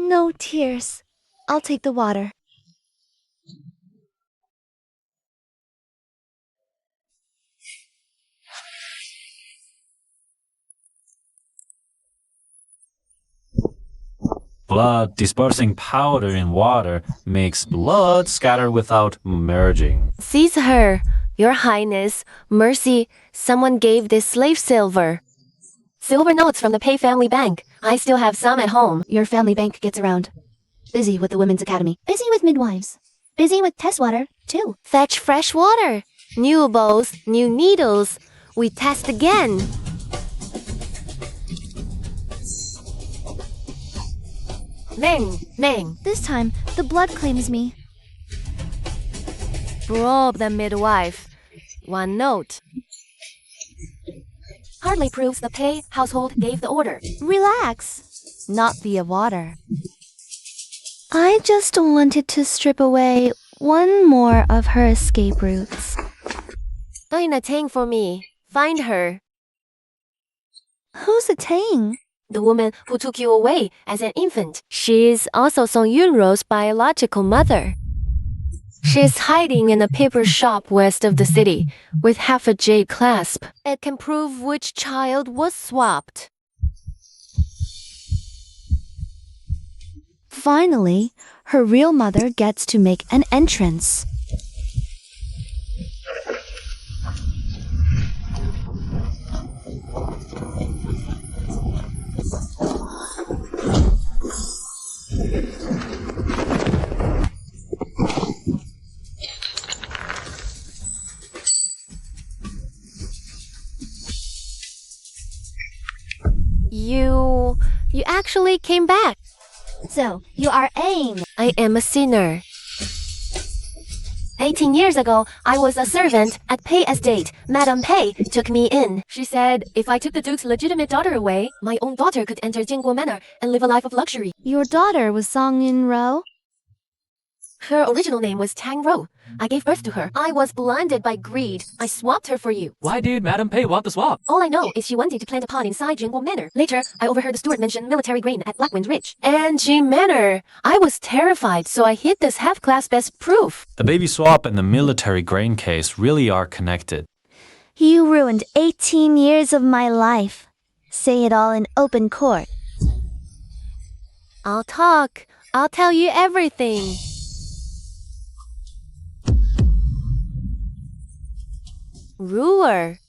No tears. I'll take the water. Blood dispersing powder in water makes blood scatter without merging. Seize her. Your Highness, mercy, someone gave this slave silver. Silver notes from the Pei family bank. I still have some at home. Your family bank gets around. Busy with the Women's Academy. Busy with midwives. Busy with test water, too. Fetch fresh water. New bowls, new needles. We test again. Meng. This time, the blood claims me. Probe the midwife. One note. Hardly proves the Pei household gave the order. Relax. Not via water. I just wanted to strip away one more of her escape routes. Find a Tang for me. Find her. Who's a Tang? The woman who took you away as an infant. She's also Song Yunro's biological mother. She's hiding in a paper shop west of the city with half a jade clasp. It can prove which child was swapped. Finally, her real mother gets to make an entrance. You actually came back. So, you are ENG. I am a sinner. 18 years ago, I was a servant at Pei Estate. Madame Pei took me in. She said if I took the Duke's legitimate daughter away, my own daughter could enter Jingguo Manor and live a life of luxury. Your daughter was Song Yunro? Her original name was Tang Rou. I gave birth to her. I was blinded by greed. I swapped her for you. Why did Madame Pei want the swap? All I know is she wanted to plant a pot inside Jingguo Manor. Later, I overheard the steward mention military grain at Blackwind Ridge. And Jing Manor. I was terrified, so I hid this half-clasp as proof. The baby swap and the military grain case really are connected. You ruined 18 years of my life. Say it all in open court. I'll talk. I'll tell you everything. Ruler.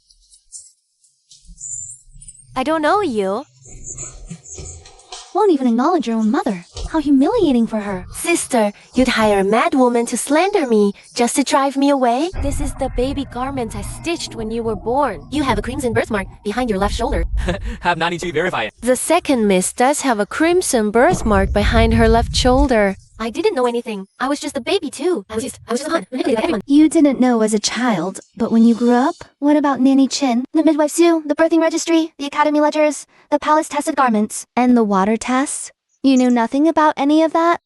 I don't know you. Won't even acknowledge your own mother. How humiliating for her. Sister, you'd hire a mad woman to slander me just to drive me away? This is the baby garment I stitched when you were born. You have a crimson birthmark behind your left shoulder. Have 92 verify it. The second miss does have a crimson birthmark behind her left shoulder. I didn't know anything. I was just a baby too. I was just a hunt, manipulated by everyone. You didn't know as a child, but when you grew up, what about Nanny Chin, the midwife Sue, the birthing registry, the academy ledgers, the palace tested garments, and the water tests? You knew nothing about any of that?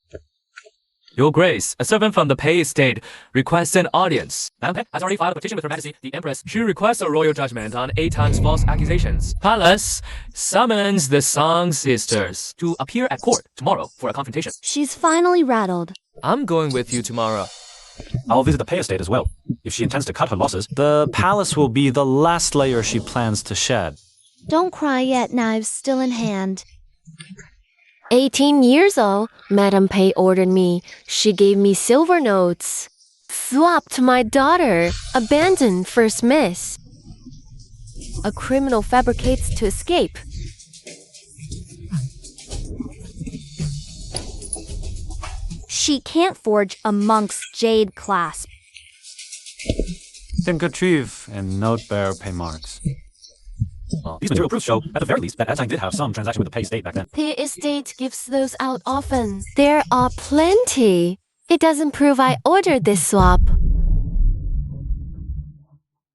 Your Grace, a servant from the Pei estate requests an audience. Madame Pei has already filed a petition with Her Majesty, the Empress. She requests a royal judgment on 8 times false accusations. Palace summons the Song sisters to appear at court tomorrow for a confrontation. She's finally rattled. I'm going with you tomorrow. I'll visit the Pei estate as well. If she intends to cut her losses, the palace will be the last layer she plans to shed. Don't cry yet, knives still in hand. 18 years old, Madame Pei ordered me. She gave me silver notes. Swapped my daughter. Abandoned first miss. A criminal fabricates to escape. She can't forge a monk's jade clasp. Then retrieve and note bear Pei marks. These material proofs show, at the very least, that Atang did have some transaction with the Pei estate back then. Pei estate gives those out often. There are plenty. It doesn't prove I ordered this swap.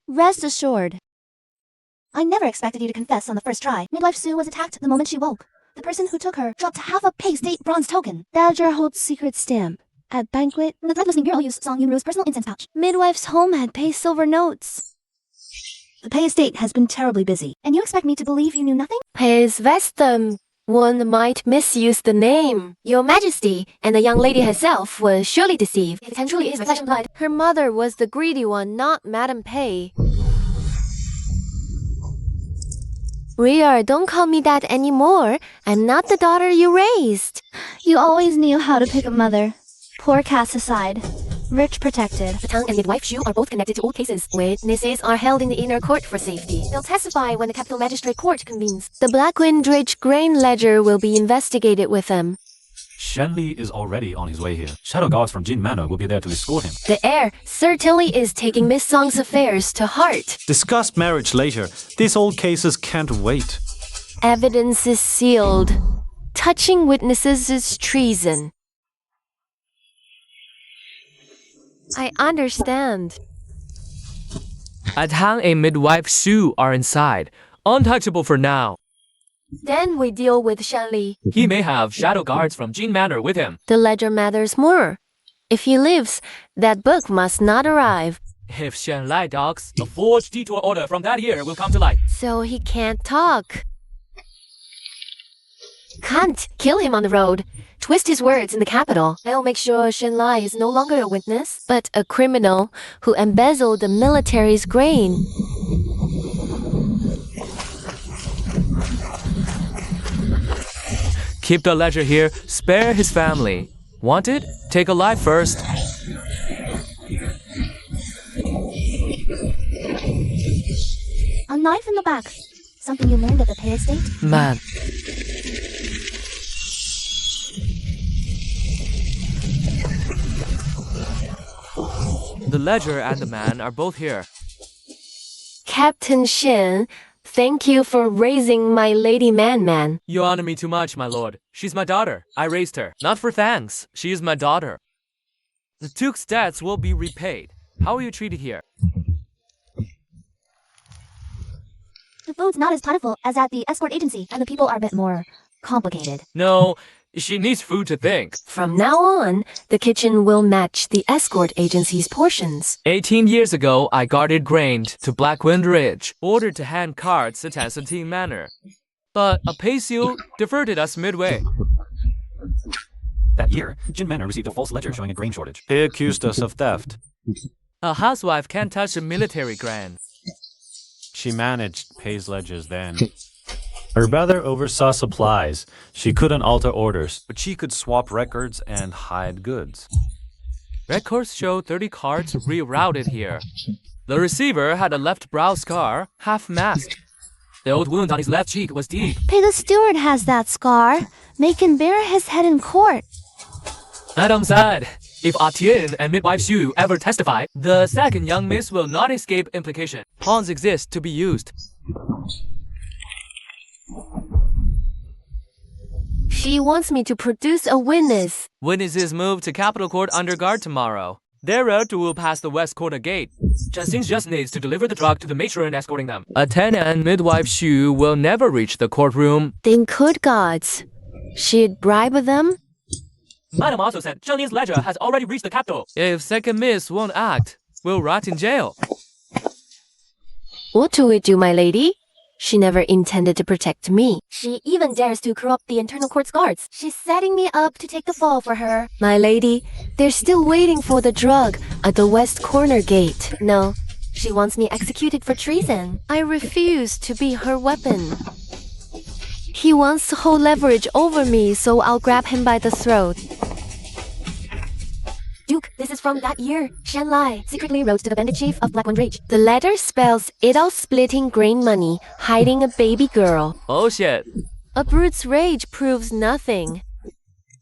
Rest assured. I never expected you to confess on the first try. Midwife Sue was attacked the moment she woke. The person who took her dropped half a Pei estate bronze token. Dowager holds secret stamp. At banquet, the thread listening girl used Song Yunro's personal incense pouch. Midwife's home had Pei silver notes. The Pei estate has been terribly busy, and you expect me to believe you knew nothing? Pei's wisdom One might misuse the name. Your Majesty and the young lady herself was surely deceived. It potentially is flesh and blood. Her mother was the greedy one, not Madame Pei. Ria, don't call me that anymore. I'm not the daughter you raised. You always knew how to pick a mother. Poor cast aside. Rich protected. The tongue and midwife Shu are both connected to old cases. Witnesses are held in the inner court for safety. They'll testify when the capital magistrate court convenes. The Blackwind Ridge grain ledger will be investigated with them. Shenli is already on his way here. Shadow guards from Jin Manor will be there to escort him. The heir certainly is taking Miss Song's affairs to heart. Discuss marriage later. These old cases can't wait. Evidence is sealed. Touching witnesses is treason. I understand. A Tang and midwife Shu are inside, untouchable for now. Then we deal with Shenli. He may have shadow guards from Jin Manor with him. The ledger matters more. If he lives, that book must not arrive. If Shen Lai dogs, a forged detour order from that year will come to light. So he can't talk. Can't kill him on the road. Twist his words in the capital. I'll make sure Shen Lai is no longer a witness. But a criminal who embezzled the military's grain. Keep the ledger here, spare his family. Wanted? Take a life first. A knife in the back. Something you learned at the Pei estate? Man. The ledger and the man are both here. Captain Shin, thank you for raising my lady man. You honor me too much, my lord. She's my daughter. I raised her. Not for thanks. She is my daughter. The Duke's debts will be repaid. How are you treated here? The food's not as plentiful as at the escort agency, and the people are a bit more complicated. No, she needs food to think. From now on, the kitchen will match the escort agency's portions. 18 years ago, I guarded grain to Blackwind Ridge, ordered to hand cards at Tansantin Manor. But a pay seal diverted us midway. That year, Jin Manor received a false ledger showing a grain shortage. He accused us of theft. A housewife can't touch a military grain. She managed Pei's ledgers then. Her brother oversaw supplies. She couldn't alter orders, but she could swap records and hide goods. Records show 30 cards rerouted here. The receiver had a left brow scar, half masked. The old wound on his left cheek was deep. Pei the steward has that scar. Make him bare his head in court. Madame said, if Atian and midwife Xu ever testify, the second young miss will not escape implication. Pawns exist to be used. She wants me to produce a witness. Witnesses move to Capital Court under guard tomorrow. Their route will pass the West Quarter Gate. Justin just needs to deliver the drug to the matron escorting them. Atian and midwife Xu will never reach the courtroom. Then could gods. She'd bribe them? Madam also said Zheng Lin's ledger has already reached the capital. If second miss won't act, we'll rot in jail. What do we do, my lady? She never intended to protect me. She even dares to corrupt the internal court's guards. She's setting me up to take the fall for her. My lady, they're still waiting for the drug at the West Corner Gate. No, she wants me executed for treason. I refuse to be her weapon. He wants to hold leverage over me, so I'll grab him by the throat. Duke, this is from that year. Shen Lai secretly wrote to the bandit chief of Blackwind Ridge. The letter spells it all splitting grain money, hiding a baby girl. Oh shit. A brute's rage proves nothing.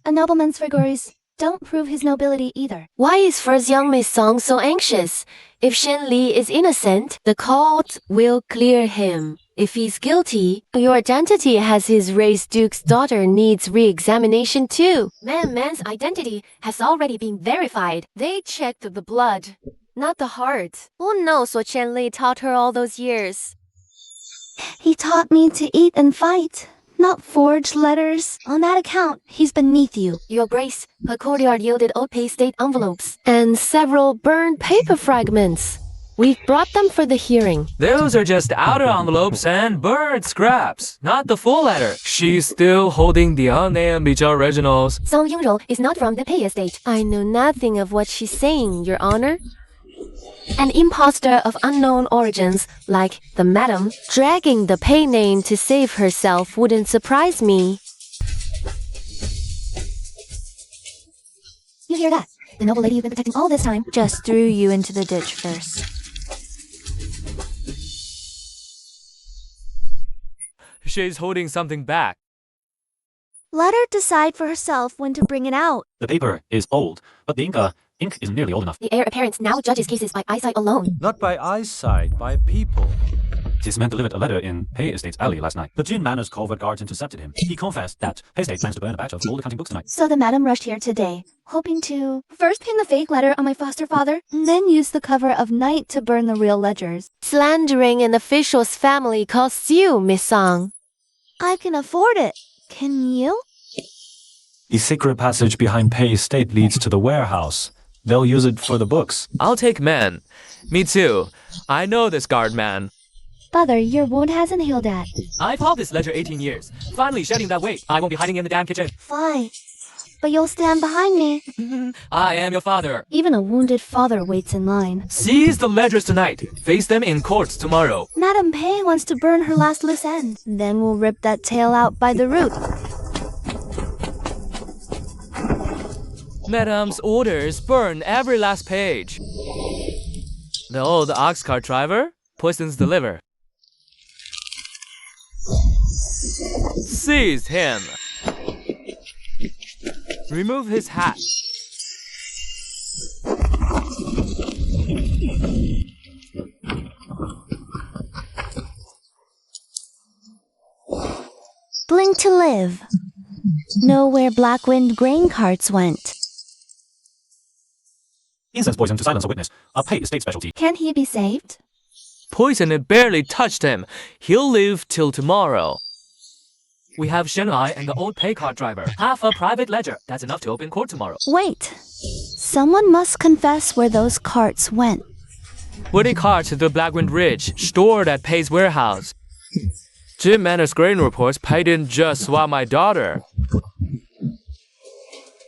A nobleman's rigours don't prove his nobility either. Why is first young Miss Song so anxious? If Shen Li is innocent, the court will clear him. If he's guilty, your identity as his raised duke's daughter needs re-examination too. Man's identity has already been verified. They checked the blood, not the heart. Who knows what Shen Li taught her all those years? He taught me to eat and fight, not forge letters. On that account, he's beneath you. Your Grace, her courtyard yielded old Pei state envelopes. And several burned paper fragments. We've brought them for the hearing. Those are just outer envelopes and burned scraps, not the full letter. She's still holding the unambiguous originals. Song Yunro is not from the Pei estate. I know nothing of what she's saying, Your Honor. An impostor of unknown origins, like the madam, dragging the Pei name to save herself wouldn't surprise me. You hear that? The noble lady you've been protecting all this time just threw you into the ditch first. She's holding something back. Let her decide for herself when to bring it out. The paper is old, but the ink is nearly old enough. The heir apparent now judges cases by eyesight alone. Not by eyesight, by people. This man delivered a letter in Pei Estate's alley last night. The Jin Manor's covert guards intercepted him. He confessed that Pei Estate plans to burn a batch of old accounting books tonight. So the madam rushed here today, hoping to first pin the fake letter on my foster father, and then use the cover of night to burn the real ledgers. Slandering an official's family costs you, Miss Song. I can afford it. Can you? The secret passage behind Pei Estate leads to the warehouse. They'll use it for the books. I'll take man. Me too. I know this guard man. Father, your wound hasn't healed yet. I've held this ledger 18 years. Finally shedding that weight. I won't be hiding in the damn kitchen. Fine. But you'll stand behind me. I am your father. Even a wounded father waits in line. Seize the ledgers tonight. Face them in courts tomorrow. Madam Pei wants to burn her last loose end. Then we'll rip that tail out by the root. Madame's orders burn every last page. The old ox cart driver poisons the liver. Seize him. Remove his hat. Blink to live. Know where Blackwind grain carts went. Incense poison to silence a witness. A Pei Estate specialty. Can he be saved? Poison had barely touched him. He'll live till tomorrow. We have Shenai and the old pay cart driver. Half a private ledger. That's enough to open court tomorrow. Wait. Someone must confess where those carts went. Woody carts to the Blackwind Ridge, stored at Pei's warehouse. Jim Manor's grain reports Pei didn't just swap my daughter.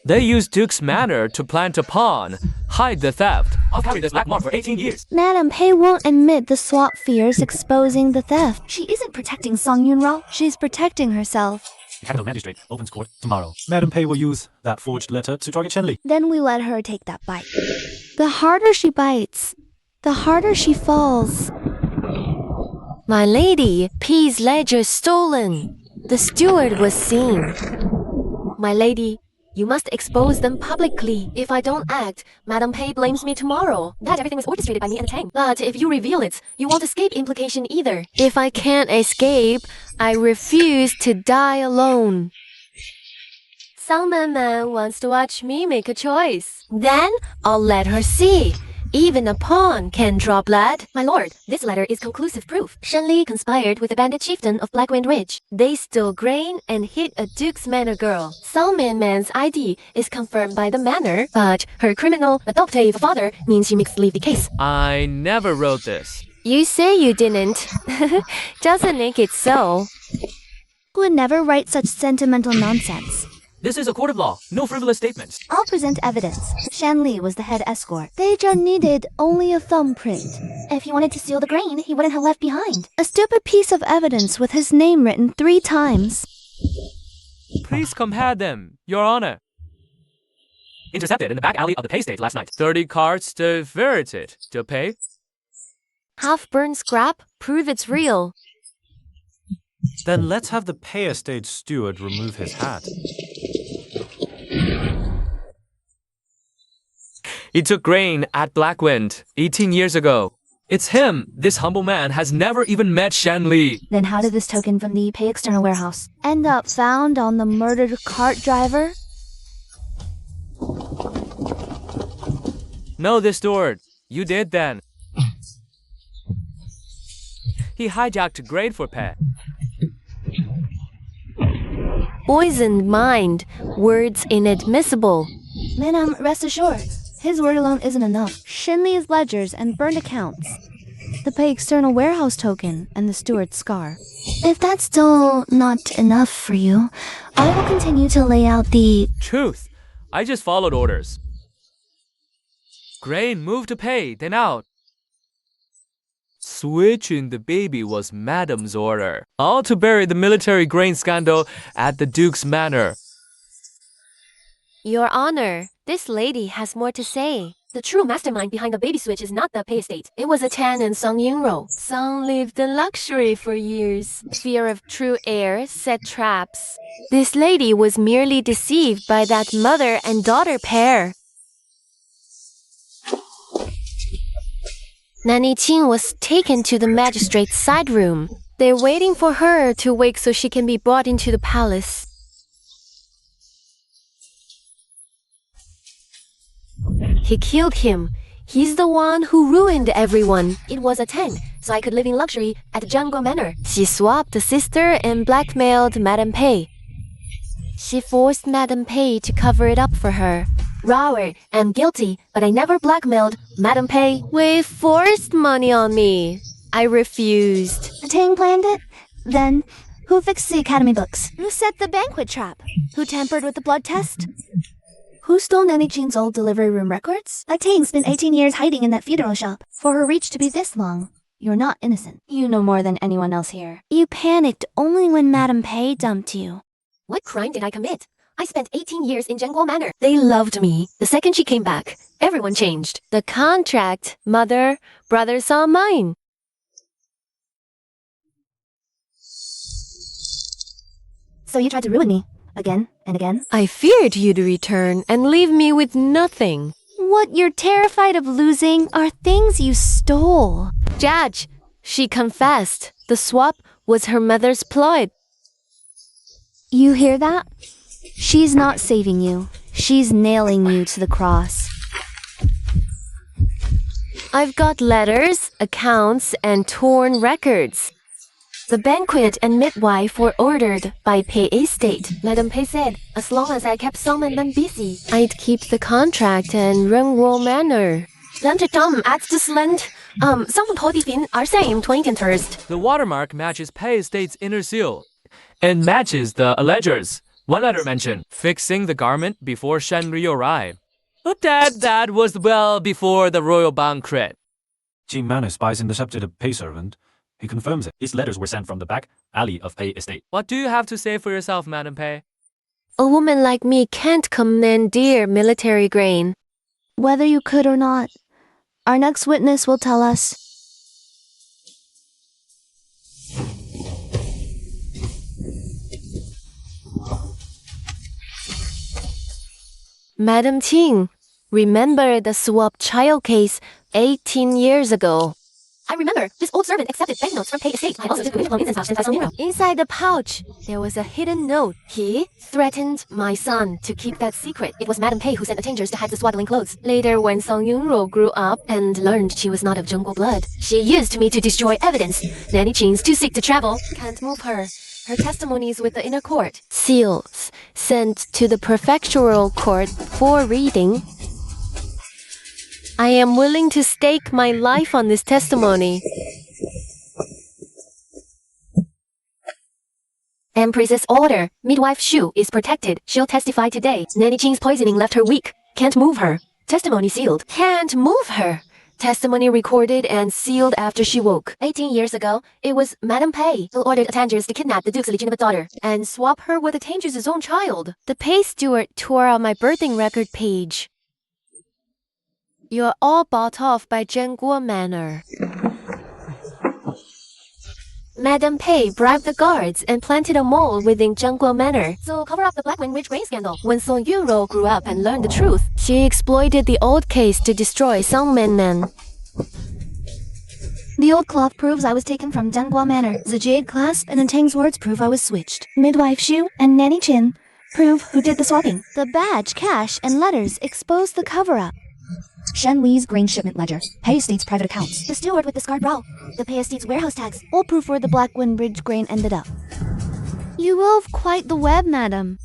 They used Duke's Manor to plant a pawn, hide the theft. I'll carry this black mark for 18 years. Madam Pei won't admit the swap fears exposing the theft. She isn't protecting Song Yunro. She's protecting herself. The capital magistrate opens court tomorrow. Madam Pei will use that forged letter to target Shenli. Then we let her take that bite. The harder she bites, the harder she falls. My lady, P's ledger stolen. The steward was seen. My lady, you must expose them publicly. If I don't act, Madam Pei blames me tomorrow. That everything was orchestrated by me and Tang. But if you reveal it, you won't escape implication either. If I can't escape, I refuse to die alone. Sang Man wants to watch me make a choice. Then I'll let her see. Even a pawn can draw blood. My lord, this letter is conclusive proof. Shenli conspired with the bandit chieftain of Blackwind Ridge. They stole grain and hit a Duke's Manor girl. Song Man's ID is confirmed by the manor, but her criminal adoptive father means she makes leave the case. I never wrote this. You say you didn't. Doesn't make it so. Would never write such sentimental nonsense. This is a court of law. No frivolous statements. I'll present evidence. Shan Li was the head escort. They just needed only a thumbprint. If he wanted to steal the grain, he wouldn't have left behind a stupid piece of evidence with his name written 3 times. Please compare them, Your Honor. Intercepted in the back alley of the Pei Estate last night. 30 carts diverted to Pei. Half-burned scrap? Prove it's real. Then let's have the Pei Estate steward remove his hat. He took grain at Blackwind 18 years ago. It's him. This humble man has never even met Shan Li. Then how did this token from the Pei external warehouse end up found on the murdered cart driver? No, this steward. You did then. He hijacked grain for Pei. Poisoned mind. Words inadmissible. Madam, rest assured. His word alone isn't enough. Shin Li's ledgers and burned accounts. the Pay external warehouse token, and the steward's scar. If that's still not enough for you, I will continue to lay out the... Truth. I just followed orders. Grain, move to Pay, then out. Switching the baby was Madam's order. All to bury the military grain scandal at the Duke's manor. Your Honor, this lady has more to say. The true mastermind behind the baby switch is not the Pay estate. It was a Tan and Song Yunro. Song lived in luxury for years. Fear of true heir set traps. This lady was merely deceived by that mother and daughter pair. Nanny Qing was taken to the magistrate's side room. They're waiting for her to wake so she can be brought into the palace. He killed him. He's the one who ruined everyone. It was a 10, so I could live in luxury at Zhangguo Manor. She swapped the sister and blackmailed Madame Pei. She forced Madame Pei to cover it up for her. Robert, I'm guilty, but I never blackmailed Madame Pei with forced money on me. I refused. Tang planned it? Then, who fixed the academy books? Who set the banquet trap? Who tampered with the blood test? Who stole Nanny Qing's old delivery room records? Like Tang spent 18 years hiding in that funeral shop. For her reach to be this long, you're not innocent. You know more than anyone else here. You panicked only when Madame Pei dumped you. What crime did I commit? I spent 18 years in Zhangguo Manor. They loved me. The second she came back, everyone changed. The contract, mother, brother saw mine. So you tried to ruin me, again and again? I feared you'd return and leave me with nothing. What you're terrified of losing are things you stole. Judge, she confessed. The swap was her mother's ploy. You hear that? She's not saving you. She's nailing you to the cross. I've got letters, accounts, and torn records. The banquet and midwife were ordered by Pei estate. Madame Pei said, as long as I kept Song and them busy, I'd keep the contract and Rengguo Manor. The watermark matches Pei Estate's inner seal and matches the allegers. One letter mentioned fixing the garment before Shenri arrived. But that was well before the royal banquet. Jin Manor spies intercepted a Pei servant. He confirms it. His letters were sent from the back alley of Pei estate. What do you have to say for yourself, Madam Pei? A woman like me can't commandeer military grain. Whether you could or not, our next witness will tell us. Madam Qing, remember the swap child case 18 years ago? I remember. This old servant accepted banknotes from Pei estate. I also took a incense pouch and some euro. Inside the pouch, there was a hidden note. He threatened my son to keep that secret. It was Madame Pei who sent the changers to hide the swaddling clothes. Later, when Song Yunro grew up and learned she was not of Zhongguo blood, she used me to destroy evidence. Nanny Qing's too sick to travel. Can't move her. Her testimonies with the inner court. Seals sent to the prefectural court for reading. I am willing to stake my life on this testimony. Empress's order. Midwife Shu is protected. She'll testify today. Nanny Qing's poisoning left her weak. Can't move her. Testimony sealed. Can't move her. Testimony recorded and sealed after she woke. 18 years ago, it was Madame Pei who ordered Tangers to kidnap the Duke's legitimate daughter and swap her with the Tangers' own child. The Pei steward tore out my birthing record page. You're all bought off by Zhangguo Manor. Madame Pei bribed the guards and planted a mole within Zhangguo Manor. So cover up the Blackwind Ridge grain scandal. When Song Yunro grew up and learned the truth, she exploited the old case to destroy Song Menmen. The old cloth proves I was taken from Zhangguo Manor. The jade clasp and the Tang's words prove I was switched. Midwife Shu and Nanny Qin prove who did the swapping. The badge, cash, and letters expose the cover-up. Shen Li's grain shipment ledger, Pei Estate's private accounts. The steward with the scarred brow, the Pei Estate's warehouse tags, all prove where the Blackwind Ridge grain ended up. You wove quite the web, madam.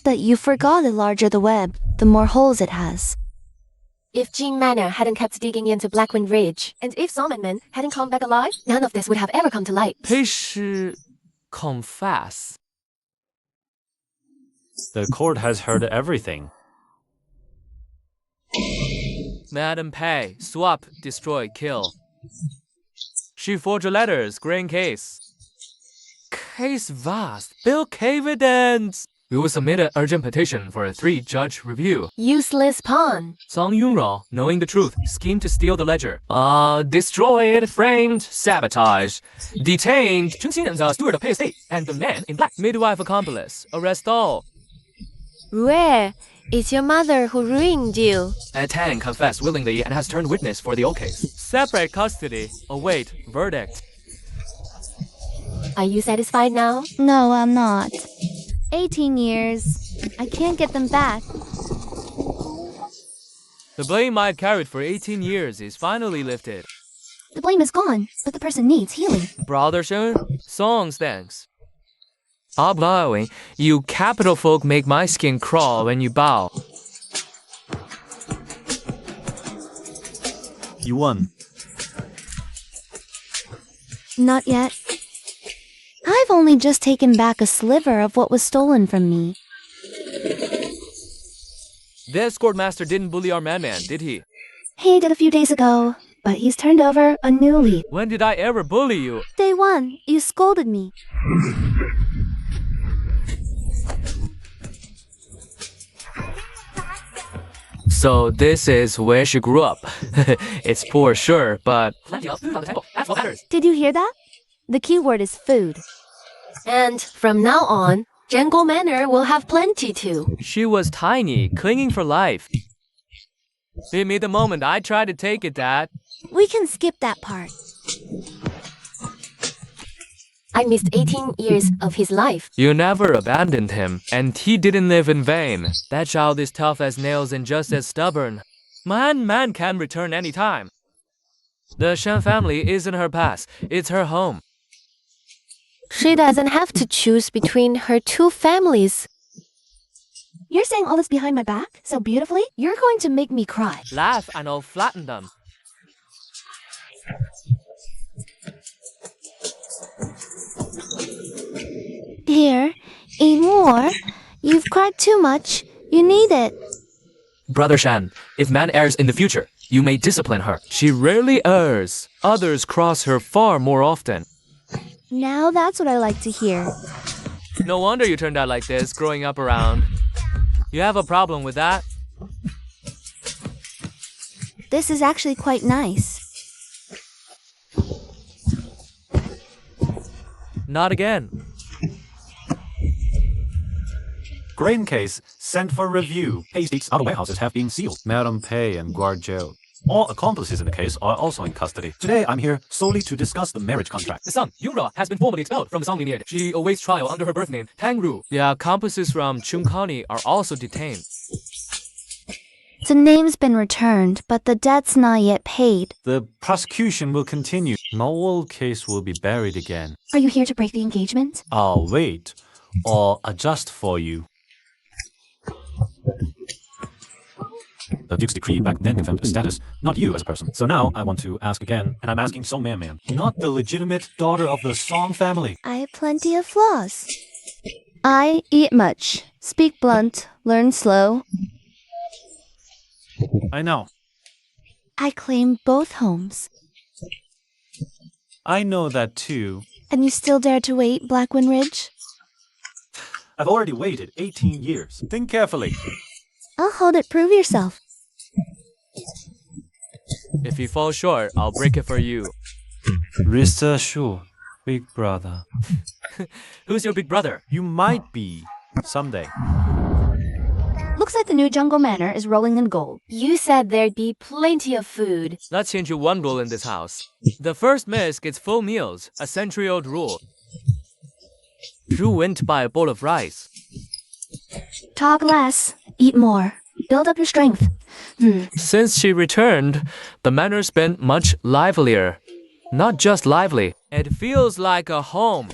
But you forgot the larger the web, the more holes it has. If Jean Manor hadn't kept digging into Blackwind Ridge, and if Songman hadn't come back alive, none of this would have ever come to light. 配是 confess. The court has heard everything. Madam Pei, swap, destroy, kill. She forged letters, grain case. Case vast, bill evidence. We will submit an urgent petition for a 3-judge review. Useless pawn. Song Yunro, knowing the truth, schemed to steal the ledger. Destroyed, framed, sabotaged, detained. Chunxin, steward of Pei Estate, and the man in black. Midwife accomplice, arrest all. Where? It's your mother who ruined you. Tang confessed willingly and has turned witness for the old case. Separate custody. Await verdict. Are you satisfied now? No, I'm not. 18 years. I can't get them back. The blame I'd carried for 18 years is finally lifted. The blame is gone, but the person needs healing. Brother Shun, songs thanks. Blowing, you capital folk make my skin crawl when you bow. You won. Not yet. I've only just taken back a sliver of what was stolen from me. The escort master didn't bully our man, did he? He did a few days ago, but he's turned over a new leaf. When did I ever bully you? Day one, you scolded me. So this is where she grew up. It's poor, sure, but plenty of food on the table. That's what matters. Did you hear that? The key word is food. And from now on, Django Manor will have plenty too. She was tiny, clinging for life. Beat me the moment I tried to take it, Dad. We can skip that part. I missed 18 years of his life. You never abandoned him, and he didn't live in vain. That child is tough as nails and just as stubborn. Man can return any time. The Shen family isn't her past, it's her home. She doesn't have to choose between her two families. You're saying all this behind my back so beautifully? You're going to make me cry. Laugh and I'll flatten them. Here, eat more. You've cried too much. You need it. Brother Shan, if man errs in the future, you may discipline her. She rarely errs. Others cross her far more often. Now that's what I like to hear. No wonder you turned out like this, growing up around. You have a problem with that? This is actually quite nice. Not again. Grain case sent for review. Pei Estate's other warehouses have been sealed. Madam Pei and guard jailed. All accomplices in the case are also in custody. Today, I'm here solely to discuss the marriage contract. The son, Yura, has been formally expelled from the Song lineage. She awaits trial under her birth name, Tang Ru. The accomplices from Chung County are also detained. The name's been returned, but the debt's not yet paid. The prosecution will continue. The old case will be buried again. Are you here to break the engagement? I'll wait or adjust for you. The Duke's decree back then confirmed the status, not you as a person. So now I want to ask again, and I'm asking Song Man, not the legitimate daughter of the Song family. I have plenty of flaws. I eat much, speak blunt, learn slow. I know. I claim both homes. I know that too. And you still dare to wait, Blackwind Ridge? I've already waited 18 years. Think carefully. I'll hold it, prove yourself. If you fall short, I'll break it for you. Rest assured, big brother. Who's your big brother? You might be someday. Looks like the new Jungle Manor is rolling in gold. You said there'd be plenty of food. Let's change you one rule in this house. The first miss gets full meals, a century-old rule. Zhu went to buy a bowl of rice. Talk less, eat more. Build up your strength. Since she returned, the manor's been much livelier. Not just lively, it feels like a home.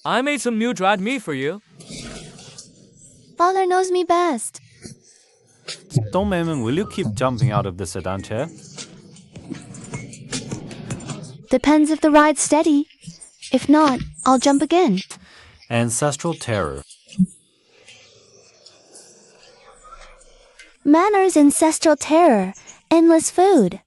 I made some new dried meat for you. Father knows me best. Dongmei, will you keep jumping out of the sedan chair? Depends if the ride's steady. If not, I'll jump again. Ancestral terror. Manners, ancestral terror, endless food.